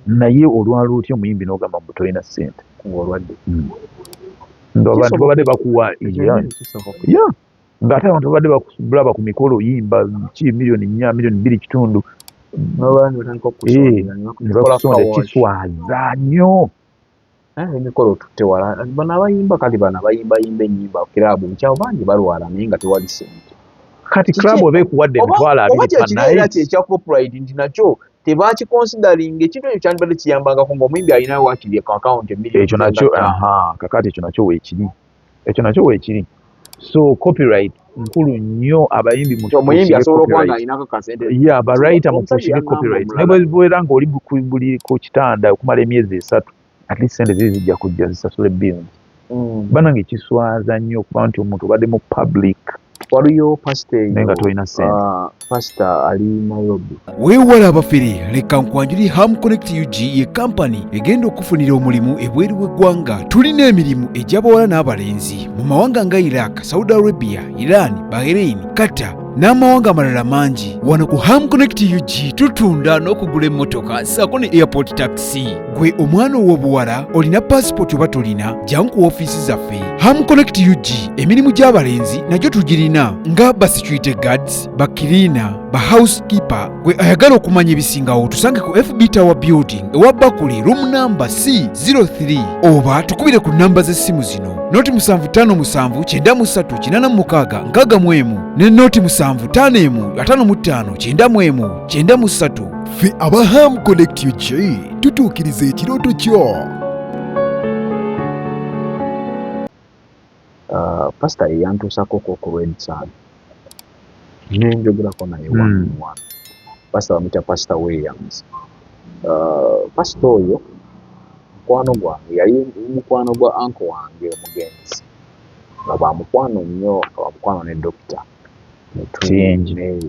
naye olwala otya omuyimbi n'ogamba mbu tolina ssente ng'abantu babadde bakuwa ng'ate abantu babadde bakulaba ku mikolo yimba ki million 4 million 2.5 nebakusonda kiswaza nnyo emikolo tutewala bano abayimba kati bano abayimbayimba ennyimba kirabu mukyalo bangi balwala naye nga tewali ssente kati club oba ekuwadde emitwalo 2 kyekya copyright nti nakyo tebakiconsidering ekintu ekyo kyandibadde kiyambangako ng'omuyimbi alinayo wakiri account ekyo nakyo kakati ekyo nakyo weekiri so copyright nkulu nnyo abayimbi omuyimbi asobola okuba nga alinako kasente abarayita mupushire copyright ne bwera ng'oli buli ku kitanda okumala emyezi 3 at least sente ziri zijja kujja zisasule bills banange kiswaza nnyo okuba nti omuntu obadde mu public waliyo pastor eyo Nenga toyina ssente. pastor ali Nairobi. weewala abafere leka nkwanjuli Ham Connect UG ye kampani egenda okufunira omulimu ebweru w'eggwanga. Tulina emirimu egy'abawala n'abalenzi mu mawanga nga Iraq, Saudi Arabia, Iran, Bahrain, Qatar n'amawanga amalala mangi. Wano ku Ham Connect UG tutunda n'okugula emmotoka ssaako ne airport taxi. Gwe omwana ow'obuwala olina passport oba tolina, jangu ku ofiisi zaffe. Ham Connect UG emirimu gy'abalenzi nagyo tugirina nga ba security guards, ba cleaner, ba housekeeper. Gwe ayagala okumanya ebisingawo tusange ku FB Tower Building ewa Bakuli room number C03 oba tukubire ku namba z'essimu zino noti 75578386 ne noti 7551559193. Ffe aba Ham Connect UG tutuukiriza ekirooto kyo. Pastor yantuusako ku Red Sun. Nenjogerako naye one. Pastor bamuyita Pastor Williams. Pastor oyo mukwano gwange yali mukwano gwa uncle wange omugenzi. Nga bamukwano nnyo, bamukwano ne doctor.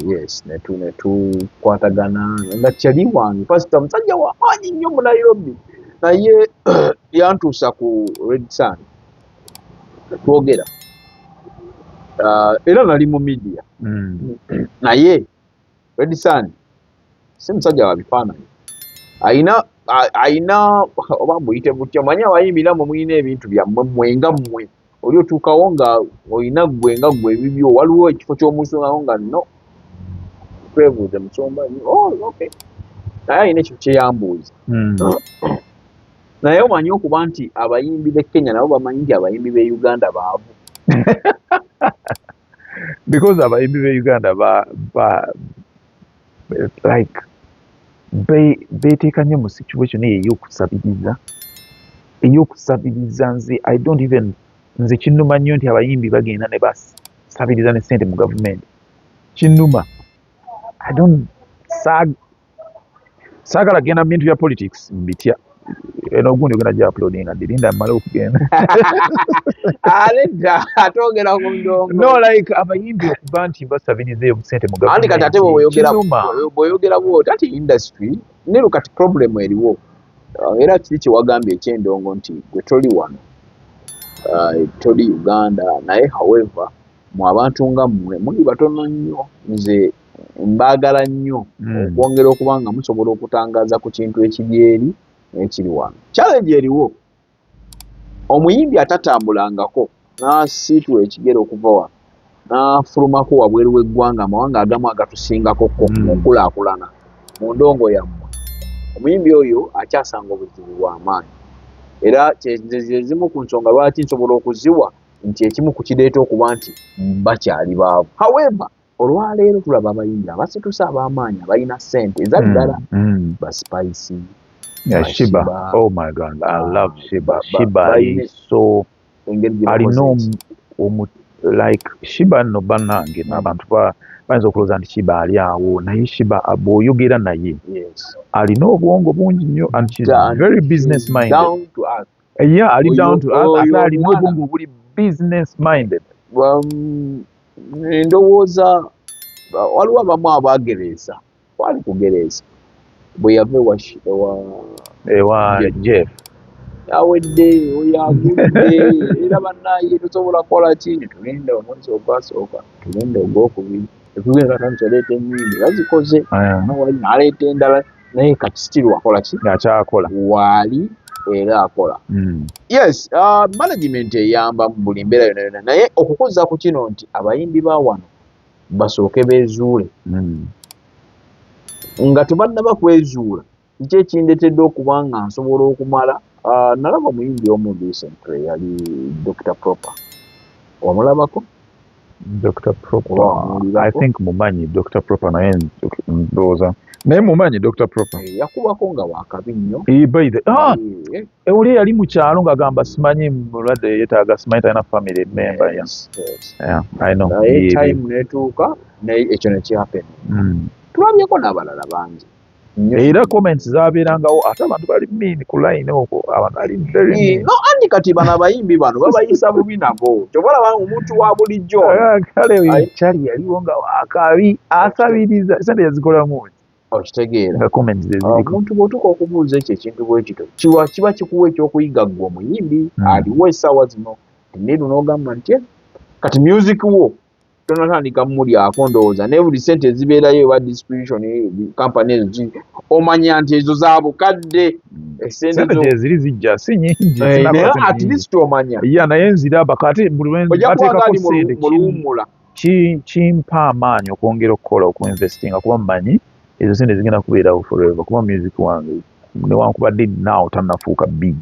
Yes, netukwatagana nga kyali wange. Pastor musajja wa maanyi nnyo mu Nairobi. Naye yantuusa ku Red Sun. Twogera. Era nali mu media. Naye Red Sun si musajja wa bifaananyi. Ayina oba muyite butya, manyi abayimbira mu mwine ebintu byammwe mwenga mmwe. Oli otuukawo nga olina gwe nga gwe ebibyo, waliwo ekifo ky'omusongawo nga no twebuuze musomba okay. Naye ayina ekifo kyeyambuuza. Naye omanyi okuba nti abayimbi b'e Kenya nabo bamanyi nti abayimbi b'e Uganda baavu. Because abayimbi b'e Uganda like beeteeka nnyo mu situation eyo ey'okusabiriza nze I don't even nze kinnuma nnyo nti abayimbi bagenda ne basabiriza ne ssente mu gavumenti. Kinnuma. Saagala genda mu bintu bya politics mbitya. Eno ogundi ogenda gya uploadinga dirinda mmale okugenda. Aleda atogera ku ndongo. No, like abayimbi okuba nti basabiriza mu ssente mu gavumenti. Andi kati ate bw'oyogera bw'oti ati industry nero kati problem eriwo. Era kiri kyewagambye eky'endongo nti gwe toli wano. Toli Uganda naye however mu abantu nga mmwe muli batono nnyo nze mbaagala nnyo okwongera okuba nga musobola okutangaza ku kintu ekiryeri ekiri wano. Challenge eriwo omuyimbi atatambulangako n'asiitula ekigero okuva wano n'afulumako wabweru w'eggwanga amawanga agamu agatusingako mu nkulaakulana mu ndongo yammwe. Omuyimbi oyo akyasanga obuzibu bw'amaanyi. Era ezimu ku nsonga lwaki nsobola okuziwa nti ekimu ku kireeta okuba nti bakyali baavu. However, olwaleero tulaba abayimbi abasitusa ab'amaanyi abalina ssente eza ddala ba Spice. Yeah, Shiba. Oh my God, I love Shiba. Shiba is so. I know, like Shiba no banange n'abantu bayinza okulowooza nti Shiba ali awo naye Shiba bw'oyogera naye alina obwongo bungi nnyo and she's very business minded. Down to earth. Yeah, ali down to earth ate alina obwongo buli business minded. Ndowooza waliwo abamu abagereza wali kugereza bwe yava ewa Jeff yawedde oyagudde era bannaye tosobola kukola ki tugenda omwezi ogwasooka tugenda ogwokubiri etugenda katandikaleeta ennyimbi bazikoze n'aleeta endala naye kati still wakola ki ng'akyakola waali era akola. Yes, management eyamba mu buli mbeera yonna yonna naye okukoza ku kino nti abayimbi ba wano basooke beezuule nga tebannaba kwezuula kiki ekindetedde okuba nga nsobola okumala. Nalaba omuyimbi omu recently yali Dr. Proper. Wamulabako? Dr. Proper. I think mumanyi Dr. Proper naye ndowooza naye mumanyi Dr. Proper. Yakubako nga wakabi nnyo. Oli yali mu kyalo ng'agamba simanyi mulwadde yeetaaga simanyi talina family member. Yes. Yeah, I know. Naye time netuuka naye ekyo ne kihappen. Tulabyeko n'abalala bangi. Era comments zaabeerangawo ate abantu bali mean ku line okwo abantu ali very mean. No, andi naye kati bano abayimbi bano babayisa bubi nabo kyobola banga omuntu wa bulijjo kale Charlie yaliwo nga wakabi asabiriza sente yazikolamu okitegeera nga comments zeziriko omuntu bw'otuuka okubuuza ekyo ekintu bwe kityo kiba kikuwa ekyokuyiga ggwe omuyimbi aliwo essaawa zino tineeru n'ogamba nti kati music wo tonatandika mulyako ndowooza naye buli sente ezibeerayo eba distribution company ezo omanya nti ezo za bukadde sente eziri zijja si nyingi naye at least omanya naye nziraba kati buli lwenbateekako sente muluwummula kimpa amaanyi okwongera okukola okuinvestinga kuba mmanyi ezo sente zigenda kubeerawo forever kuba music wange newankubadde now tannafuuka big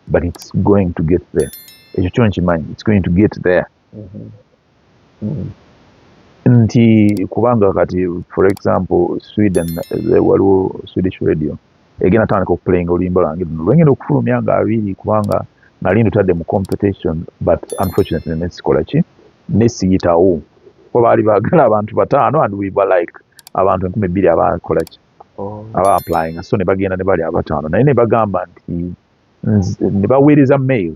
but it's going to get there ekyo kyo nkimanyi it's going to get there nti kubanga kati for example Sweden waliwo Swedish radio egenda tandika okuplayinga oluyimba lwange luno lwengenda okufulumya nga abiri kubanga nali ndutadde mu competition but unfortunately nesikola ki nesiyitawo kuba baali baagala abantu 5 and we were like abantu 2,000 abakola ki aba applying so ne bagenda ne bali 5 naye ne bagamba nti ne baweereza mail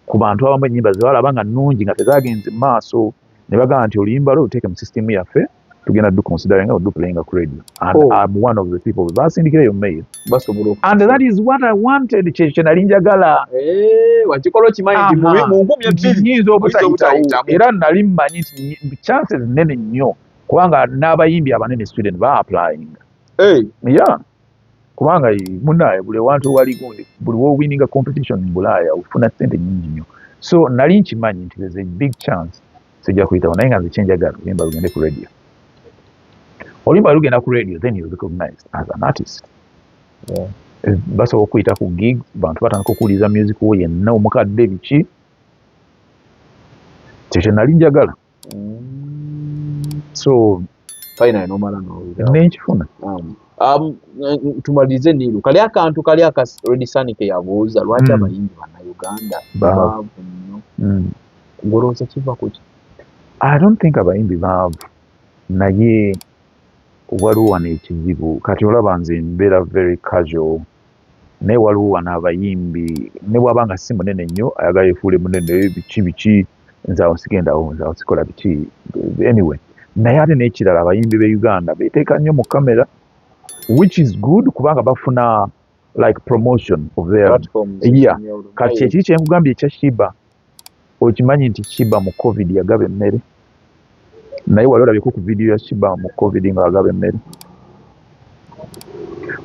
ku bantu abamu ennyimba ze balaba nga nnungi nga tezagenze mu maaso ne bagamba nti oluyimba lwo luteeke mu system yaffe tugenda du considering or do playing a radio and I'm one of the people basindikira yo mail and that is what I wanted kye nali njagala wakikola okimanyi nti mu 2020 nyinza obutayitawo era nali mmanyi nti chances nnene nnyo kubanga n'abayimbi abanene Sweden ba applying kubanga munaye buli wantu wali gundi buli wowininga competition mu Bulaaya ufuna sente nyingi nnyo so nali nkimanyi nti there's a big chance sijja kuyitawo naye nga nze kyenjagala oluyimba lugende ku radio oluyimba lugenda ku radio then you're recognized as an artist basobola okuyita ku gigs bantu batandika okuwuliriza music wo yenna omukadde biki kyekyo nali njagala so fine nomala nenkifuna tumalize niru kali akantu kali aka Red Sun ke yabuuza lwaki abayimbi bannayuganda baavu nnyo ngolooza kiva kuki I don't think abayimbi baavu naye waliwo wano ekizibu kati olaba nze mbeera very casual naye waliwo wano abayimbi ne bw'aba nga si munene nnyo ayagala yefuule munene biki nze awo sigendawo nze awo sikola biki anyway naye ate n'ekirala abayimbi b'e Uganda beeteeka nnyo mu kamera which is good kubanga bafuna like promotion of their kati ekiri kyenkugambye ekya Shiba okimanyi nti Shiba mu COVID yagaba emmere naye wali olabyeko ku video ya Shiba mu COVID nga agaba emmere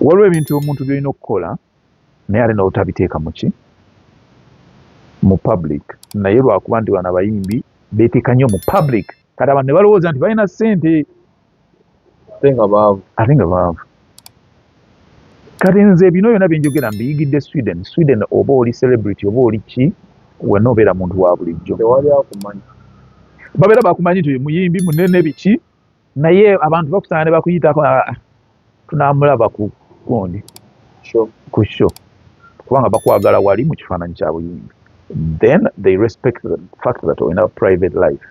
waliwo ebintu omuntu byolina okukola naye ate n'otabiteeka muki mu public naye lwakuba nti wano abayimbi beeteeka nnyo mu public kati abantu ne balowooza nti balina ssente ate nga baavu kati nze bino byonna byenjogera mbiyigidde Sweden oba oli celebrity oba oli ki wenna obeera muntu wa bulijjo babeera bakumanyi nti muyimbi munene biki naye abantu bakusanga ne bakuyitako tunamulaba ku gundi ku show kubanga bakwagala wali mu kifaananyi kya buyimbi then they respect the fact that olina private life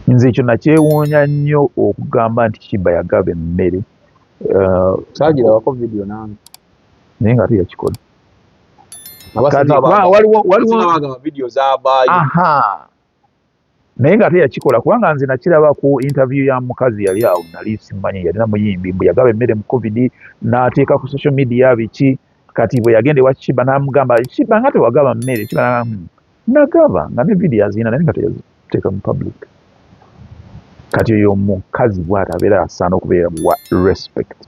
nze ekyo nakyewuunya nnyo okugamba nti Shiba yagaba emmere saagirabako video nange naye nga tuyakikola naye nga teyakikola kubanga nze nakiraba ku interview ya mukazi yali awo nali simanyi yalina muyimbi mbu yagaba emmere mu COVID n'ateeka ku social media biki kati bwe yagenda ewa Shiba n'amugamba Shiba nga tewagaba mmere Shiba nagaba nga ne video azina naye nga teyaziteeka mu public kati oyo mukazi bw'ati abeera asaana okubeera wa respect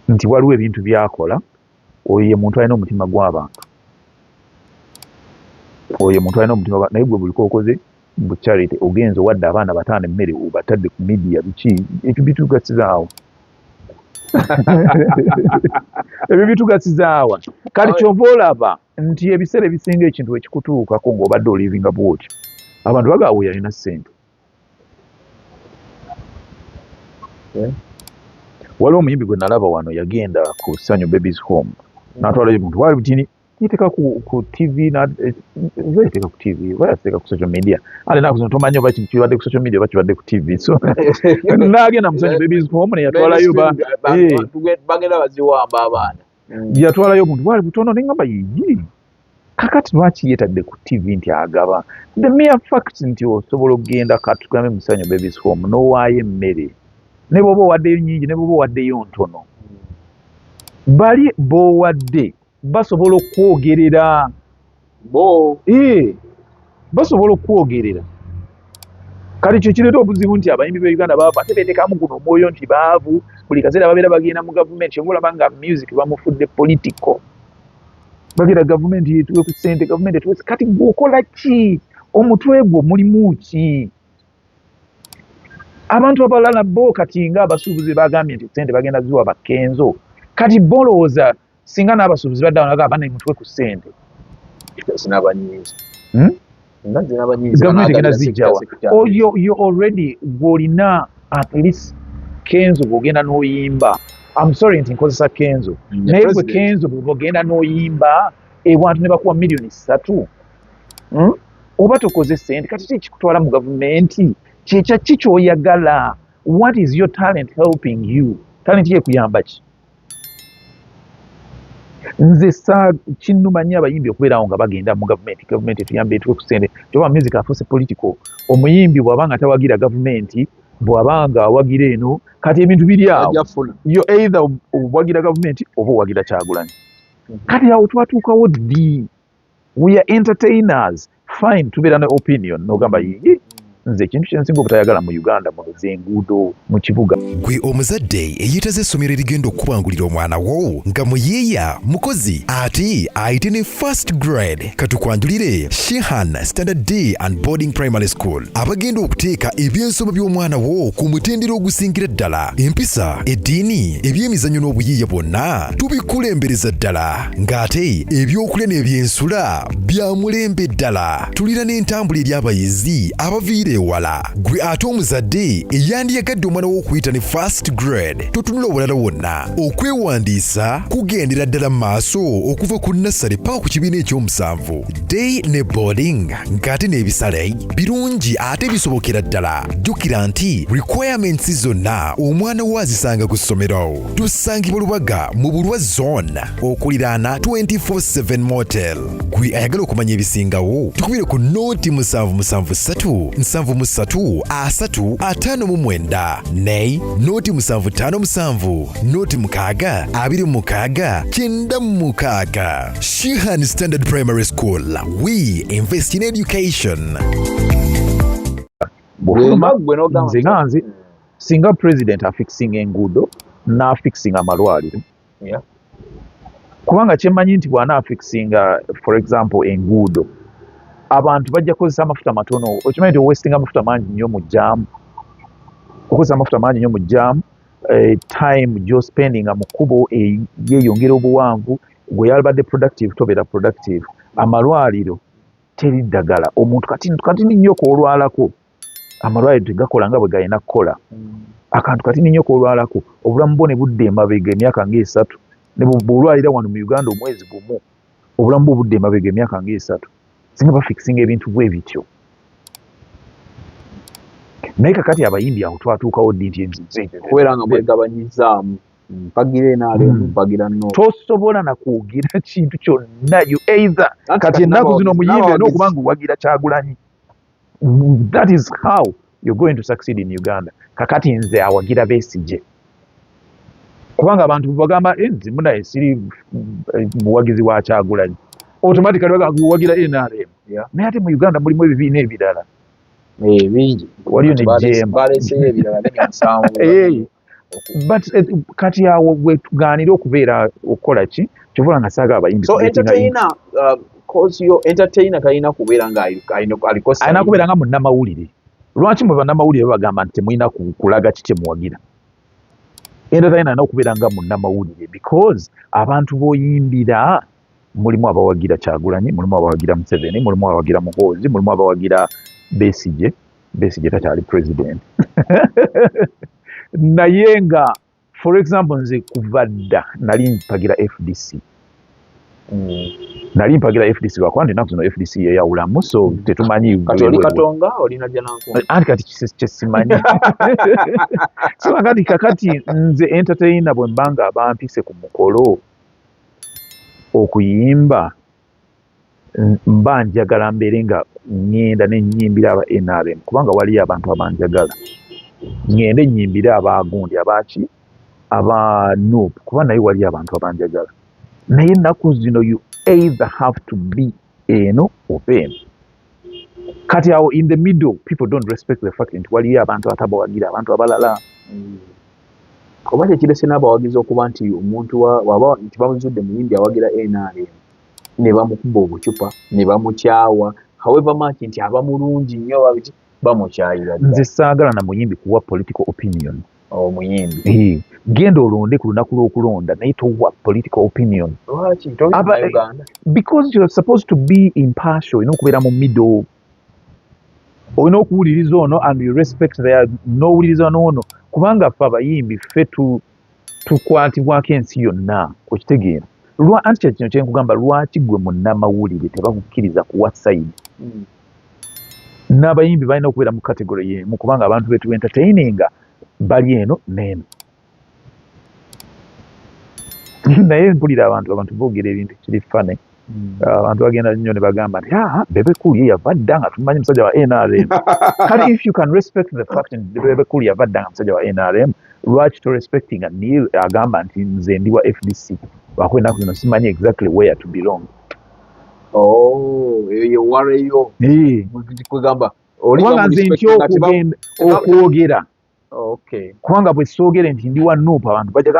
nti waliwo ebintu byakola oyo ye muntu alina omutima gw'abantu naye gwe buli kookoze mu charity ogenza owadde abaana 5 emmere obatadde ku media biki ebyo bitugasiza awa kati kyova olaba nti ebiseera ebisinga ekintu ekikutuukako ng'obadde olivinga bwoti abantu bagaawo yalina ssente waliwo omuyimbi gwe nalaba wano yagenda ku Sanyu Babies Home n'atwalayo muntu wali butini yeteeka ku TV yeteeka ku TV yateeka ku social media ate nakuzo tomanyi oba kibadde ku social media oba kibadde ku TV so n'agenda mu Sanyu Babies Home ne yatwalayo bagenda baziwamba abaana yatwalayo omuntu bwali butono nengamba yiyi kakati lwaki yeetadde ku TV nti agaba the mere fact nti osobola okugenda katugambe Musanyu Babies Home n'owaayo emmere ne bw'oba owaddeyo nnyingi ne bw'oba owaddeyo ntono bali b'owadde basobola okwogerera basobola okwogerera kati kyo kireeta obuzibu nti abayimbi b'e Uganda baavu ate beetekamu guno omwoyo nti baavu buli kaseera babeera bagenda mu gavumenti olaba nga music bamufudde political bagira gavumenti yetuwe ku ssente gavumenti etuwe kati gwokola ki omutwe gwo mulimu ki abantu abalala bo kati nga abasuubuzi bagambye nti ssente bagenda ziwa bakenzo kati bolowooza singa n'abasuubuzi badda wanaga abana mutwe ku ssente sinabanyiiza gavumenti egenda zijjawa yo already gw'olina at least kenzo bw'ogenda n'oyimba I'm sorry nti nkozesa kenzo naye gwe kenzo bw'ogenda n'oyimba ewantu ne bakuwa miliyoni 3 oba tokoze ssente kati kikutwala mu gavumenti kyekya ki ky'oyagala what is your talent helping you talent ye kuyamba ki nze kinnuma nnyo abayimbi okubeerawo nga bagenda mu gavumenti etuyamba etuwe ku ssente kyoba music afuuse political omuyimbi bw'aba nga tawagira gavumenti bw'aba nga awagira eno kati ebintu biri awo yo either owagira gavumenti oba owagira Kyagulanyi kati awo twatuukawo ddi we are entertainers fine tubeera ne opinion n'ogamba yiyi nze ekintu kyensinga obutayagala mu Uganda munoze enguudo mu kibuga gwe omuzadde eyeetaze essomero erigenda okubangulira omwana wo nga muyiiya mukozi ate ayite ne first grade katukwanjulire Shehan Standard Day and Boarding Primary School abagenda okuteeka ebyensoma by'omwana wo ku mutendera ogusingira ddala empisa eddiini ebyemizannyo n'obuyiiya bwonna tubikulembereza ddala ng'ate ebyokulya n'ebyensula bya mulembe ddala tulira n'entambula eri abayizi abaviire ewala gwe ate omuzadde eyandiyagadde omwana wo okuyita ne first grade totunula obulala wonna okwewandiisa kugendera ddala maaso okuva ku nassale paka ku kibiina ekyomusanvu day ne boarding ng'ate n'ebisale birungi ate bisobokera ddala jjukira nti requirements zonna omwana wo azisanga ku ssomero tusangibwa Lubaga mu Bulwa zone okuliraana 24/7 motel gwe ayagala okumanya ebisingawo tukubire ku nooti 773 359 ne nooti 757 nooti 626 Shehan Standard Primary School we invest in education nze nganze singa president afixing enguudo n'afixing amalwaliro kubanga kyemmanyi nti bw'anaafixinga for example enguudo abantu bajja kukozesa amafuta matono okimanyi nti owestinga amafuta mangi nnyo mu jaamu okozesa amafuta mangi nnyo mu jaamu time gy'ospendinga mu kkubo yeeyongera obuwanvu gwe yalibadde productive tobeera productive amalwaliro teri ddagala omuntu kati nnyo koolwalako amalwaliro tegakola nga bwe galina kukola akantu kati nnyo koolwalako obulamu bwo ne budda emabega emyaka nga 3 ne bw'olwalira wano mu Uganda omwezi gumu obulamu bwo budda emabega emyaka nga 3 singa bafixinga ebintu bwe bityo naye kakati abayimbi awo twatuukawo ddi nti kubeera nga mwegabanyizaamu mpagira enaale mpagira no tosobola nakwogera kintu kyonna you either kati ennaku zino omuyimbi olina okuba nga owagira Kyagulanyi that is how you're going to succeed in Uganda kakati nze awagira Besigye kubanga abantu bagamba nze munaye siri muwagizi wa Kyagulanyi automatically wagira NRM naye ate mu Uganda mulimu ebibiina ebirala bingi waliyo ne jemba but kati awo bwe tugaanira okubeera okukola ki kyobola nga saaga abayimbi so entertainer cause yo entertainer kalina kubeera nga alina kubeera nga munnamawulire lwaki mu bannamawulire bagamba nti temulina kulaga ki kyemuwagira entertainer alina okubeera nga munnamawulire because abantu b'oyimbira mulimu abawagira Kyagulanyi mulimu abawagira Museveni mulimu abawagira Muhoozi mulimu abawagira Besigye takyali president naye nga for example nze kuva dda nali mpagira FDC lwakuba nti ennaku zino FDC yeyawulamu so tetumanyi katonga olina jananku anti kati kyesimanyi so kakati nze entertainer bwe mbanga abampise ku mukolo okuyimba mba njagala mbeere nga ŋŋenda ne nnyimbira aba NRM kubanga waliyo abantu abanjagala ŋŋende nnyimbire abaagundi abaki aba NUP kuba naye waliyo abantu abanjagala naye ennaku zino you either have to be eno oba eno kati awo in the middle people don't respect the fact nti waliyo abantu atabawagira abantu abalala oba kyekirese n'abawagizi okuba nti omuntu waba nti bamuzudde muyimbi awagira NRM ne bamukuba obucupa ne bamukyawa however much nti aba mulungi nnyo babiti bamukyayira nze saagala na muyimbi kuwa political opinion omuyimbi genda olonde ku lunaku lw'okulonda naye towa political opinion lwaki Uganda because you're supposed to be impartial olina okubeera mu middle olina okuwuliriza ono and you respect their n'owuliriza n'ono kubanga ffe abayimbi ffe tukwatibwako ensi yonna okitegeera anti kye kino kyenkugamba lwaki gwe munnamawulire tebakukkiriza kuwa sayidi n'abayimbi balina okubeera mu kategore yemu kubanga abantu betu entertaininga bali eno n'eno naye mpulira abantu boogera ebintu kiri fane abantu bagenda nnyo ne bagamba nti Bebe Cool ye yava dda nga tumanyi musajja wa NRM kati if you can respect the fact nti Bebe Cool yava dda nga musajja wa NRM lwaki to respecting Neil agamba nti nze ndi wa FDC wakwenda kuno simanyi exactly where to belong eyo wareyo kwegamba kubanga nze ntya okugenda okwogera kubanga bwe soogere nti ndi wa NUP abantu bajja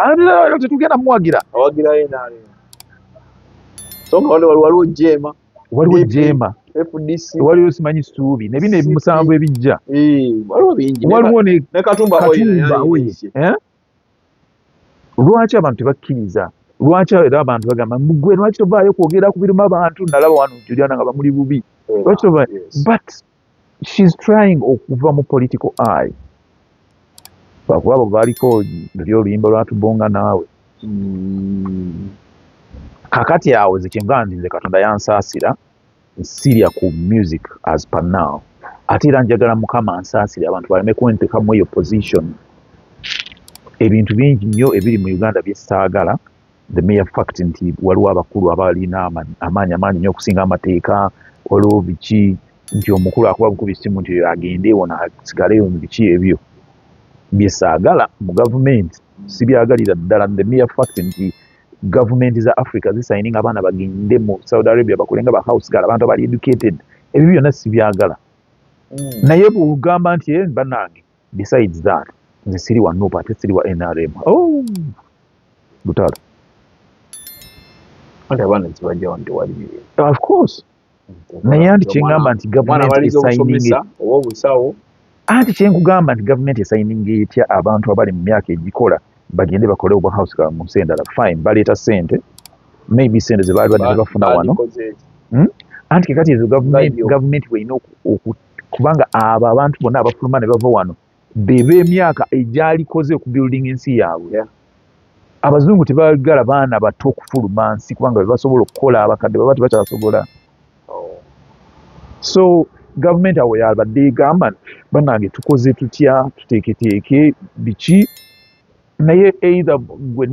tetugenda muwagira awagira NRM so nga waliwo jeema waliwo jeema FDC waliwo simanyi Suubi ne bino ebimusanvu ebijja waliwo bingi waliwo ne Katumba lwaki abantu tebakkiriza lwaki era abantu bagamba mugwe lwaki tovaayo kwogera ku birimu abantu nalaba wano Juliana nga bamuli bubi lwaki tovaayo but she's trying okuva mu political eye bakuba abo baliko luli oluyimba lwatubonga naawe kakati awo zekyenga nze Katonda yansaasira sirya ku music as per now ate era njagala Mukama ansaasire abantu baleme kwentekamu eyo position ebintu bingi nnyo ebiri mu Uganda bye saagala the mere fact nti waliwo abakulu abalina amaanyi nnyo okusinga amateeka waliwo biki nti omukulu akuba bukuba essimu nti agende wona asigaleyo mu biki ebyo bye saagala mu gavumenti sibyagalira ddala the mere fact nti gavumenti za Africa zisayining abaana bagende mu Saudi Arabia bakolenga ba house girl abantu abali educated ebyo byonna sibyagala naye bw'ogamba nti bannange besides that nze siri wa NUP ate siri wa NRM butala of course naye anti kyengamba nti gavumenti esayininga anti kyenkugamba nti gavumenti esayininga etya abantu abali mu myaka egikola bagende bakole oba house girl mu nsi endala fine baleeta ssente maybe ssente ze baali badde bafuna wano anti kekati ezo gavumenti weina kubanga abo abantu bonna abafuluma ne bava wano beba emyaka egyalikoze okubuilding ensi yaabwe abazungu tebagala baana bato okufuluma nsi kubanga bebasobola okukola abakadde baba tebakyasobola so gavumenti awo yabadde egamba bannange tukoze tutya tuteeketeeke biki naye either gwe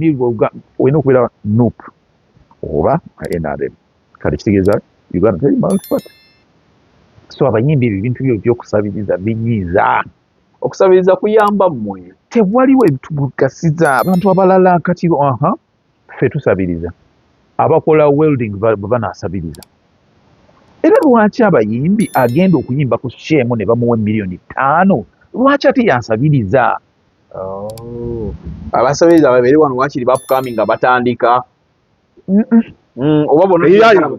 olina okubeera NUP oba NRM kale kitegeeza Uganda teri multiparty so abayimbi ebyo ebintu byo byokusabiriza binyiiza okusabiriza kuyamba mmwe tewaliwo ebitugasiza abantu abalala kati ffe tusabiriza abakola welding banaasabiriza era lwaki abayimbi agenda okuyimba ku sheemu ne bamuwa $5,000,000 lwaki ate yansabiriza abasabiriza babeere wano wakiri bapukami nga batandika oba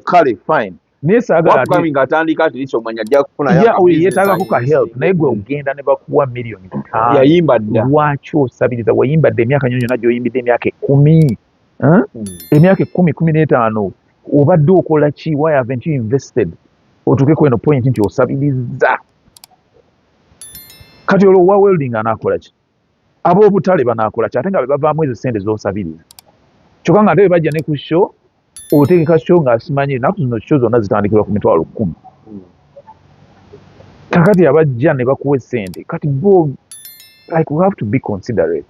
kale fine naye saagala nga atandika tirisomanya ajja kufuna yeetaagako ka help naye gwe ogenda ne bakuwa $5,000,000 yayimba dda lwaki osabiriza wayimbadde emyaka nyonyona gy'oyimbidde emyaka 10 emyaka 10-15 obadde okola ki why haven't you invested otuuke ku eno point nti osabiriza kati olwo wa welding anaakola ki ab'obutale banaakola ki ate nga be bavaamu ezo ssente z'osabiriza kyokka nga ate be bajja ne ku show otegeka show ng'asimanyi ennaku zino show zonna zitandikirwa ku $10,000 kakati abajja ne bakuwa essente kati bo like we have to be considerate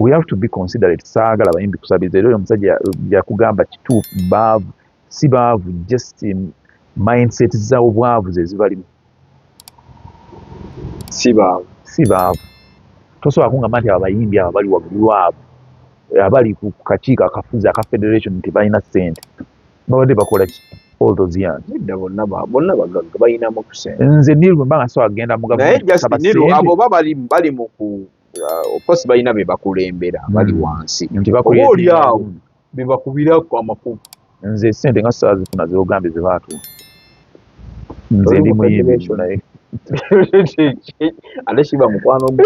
we have to be considerate. Saagala abayimbi kusabiriza era oyo omusajja yakugamba kituufu baavu si baavu just in mindset z'obwavu ze zibalimu si baavu tosobola kungamba nti abayimbi abo bali waggulu abo abali ku kakiiko akafuzi aka federation tebalina ssente babadde bakola ki all those years bonna bagagga balinamu ku ssente nze nirwe mbanga so agenda mu gavumenti naye just nirwe abo bali mu ku of course balina be bakulembera bali wansi oli awo be bakubirako amafumu nze ssente nga saazifuna zeogambe ze baatu nze ndi muyimbi naye ate shiba mukwano gwange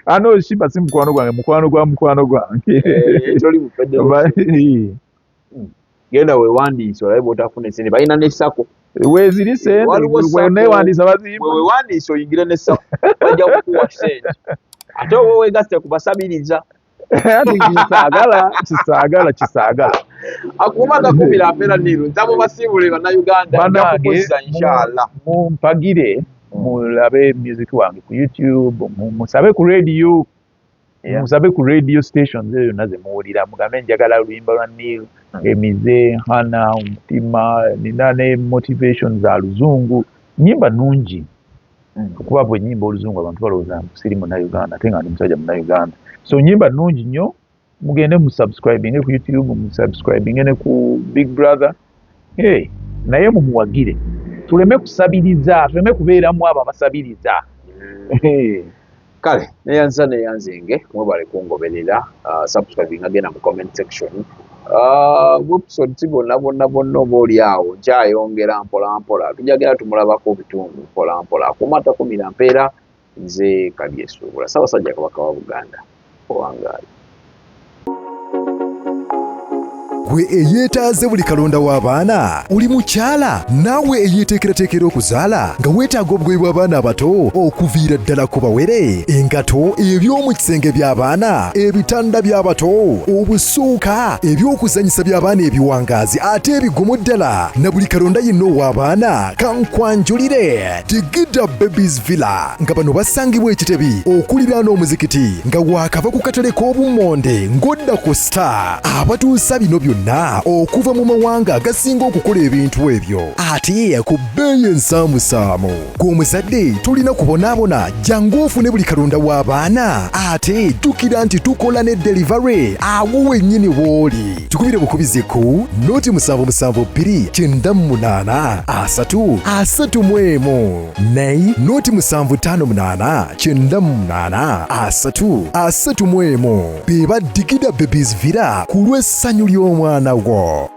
ano shiba si mukwano gwange mukwano gwange toli mu federation genda weewandiise olabe bw'otafuna essente balina n'essako weeziri sente weneewandiisa bazimba weewandiise oyingire n'essako bajja kukuwa ssente ate oba weegasse ku basabiriza ati kisaagala akuuma gakumira mpeera niru ntabo basiibule bannayuganda nja kukozesa inshallah mumpagire mulabe music wange ku YouTube musabe ku radio musabe ku radio stations ezo yonna ze muwulira mugambe njagala oluyimba lwa Niru emize hana omutima nina ne motivation za luzungu nyimba nungi kuba bwe nyimba oluzungu abantu balowooza siri munnayuganda ate nga ndi musajja munnayuganda so nyimba nungi nnyo mugende musubscribinge ku YouTube musubscribinge ne ku Big Brother naye mumuwagire tuleme kusabiriza tuleme kubeeramu abo abasabiriza kale neyanzenge mwebale kungoberera subscribing agenda mu comment section episodes bonna oba oli awo nkyayongera mpola tujagera tumulabako bitundu mpola akumata kumira mpeera nze Kalyesuubula Ssaabasajja Kabaka wa Buganda owangaali gwe eyeetaaze buli kalonda w'abaana oli mukyala naawe eyeeteekerateekera okuzaala nga weetaaga obugoye bw'abaana abato okuviira ddala ku bawere engato eby'omu kisenge by'abaana ebitanda by'abato obusuuka eby'okuzanyisa by'abaana ebiwangaazi ate ebigumu ddala na buli kalonda yenna ow'abaana kankwanjulire Tigida Babies Villa nga bano basangibwa ekitebi okuliraana omuzikiti nga waakava ku katale k'obummonde ng'odda ku Star abatuusa bino byonna okuva mu mawanga agasinga okukola ebintu ebyo ate ku bbeeyi ensaamusaamu gw'omuzadde tulina kubonaabona jangu ofune buli kalonda w'abaana ate jjukira nti tukola ne delivery awo wennyini w'oli tukubire bukubize ku noti 7728 naye noti 7589 be ba Tigida Babies Villa ku lw'essanyu ly'omwana gwo.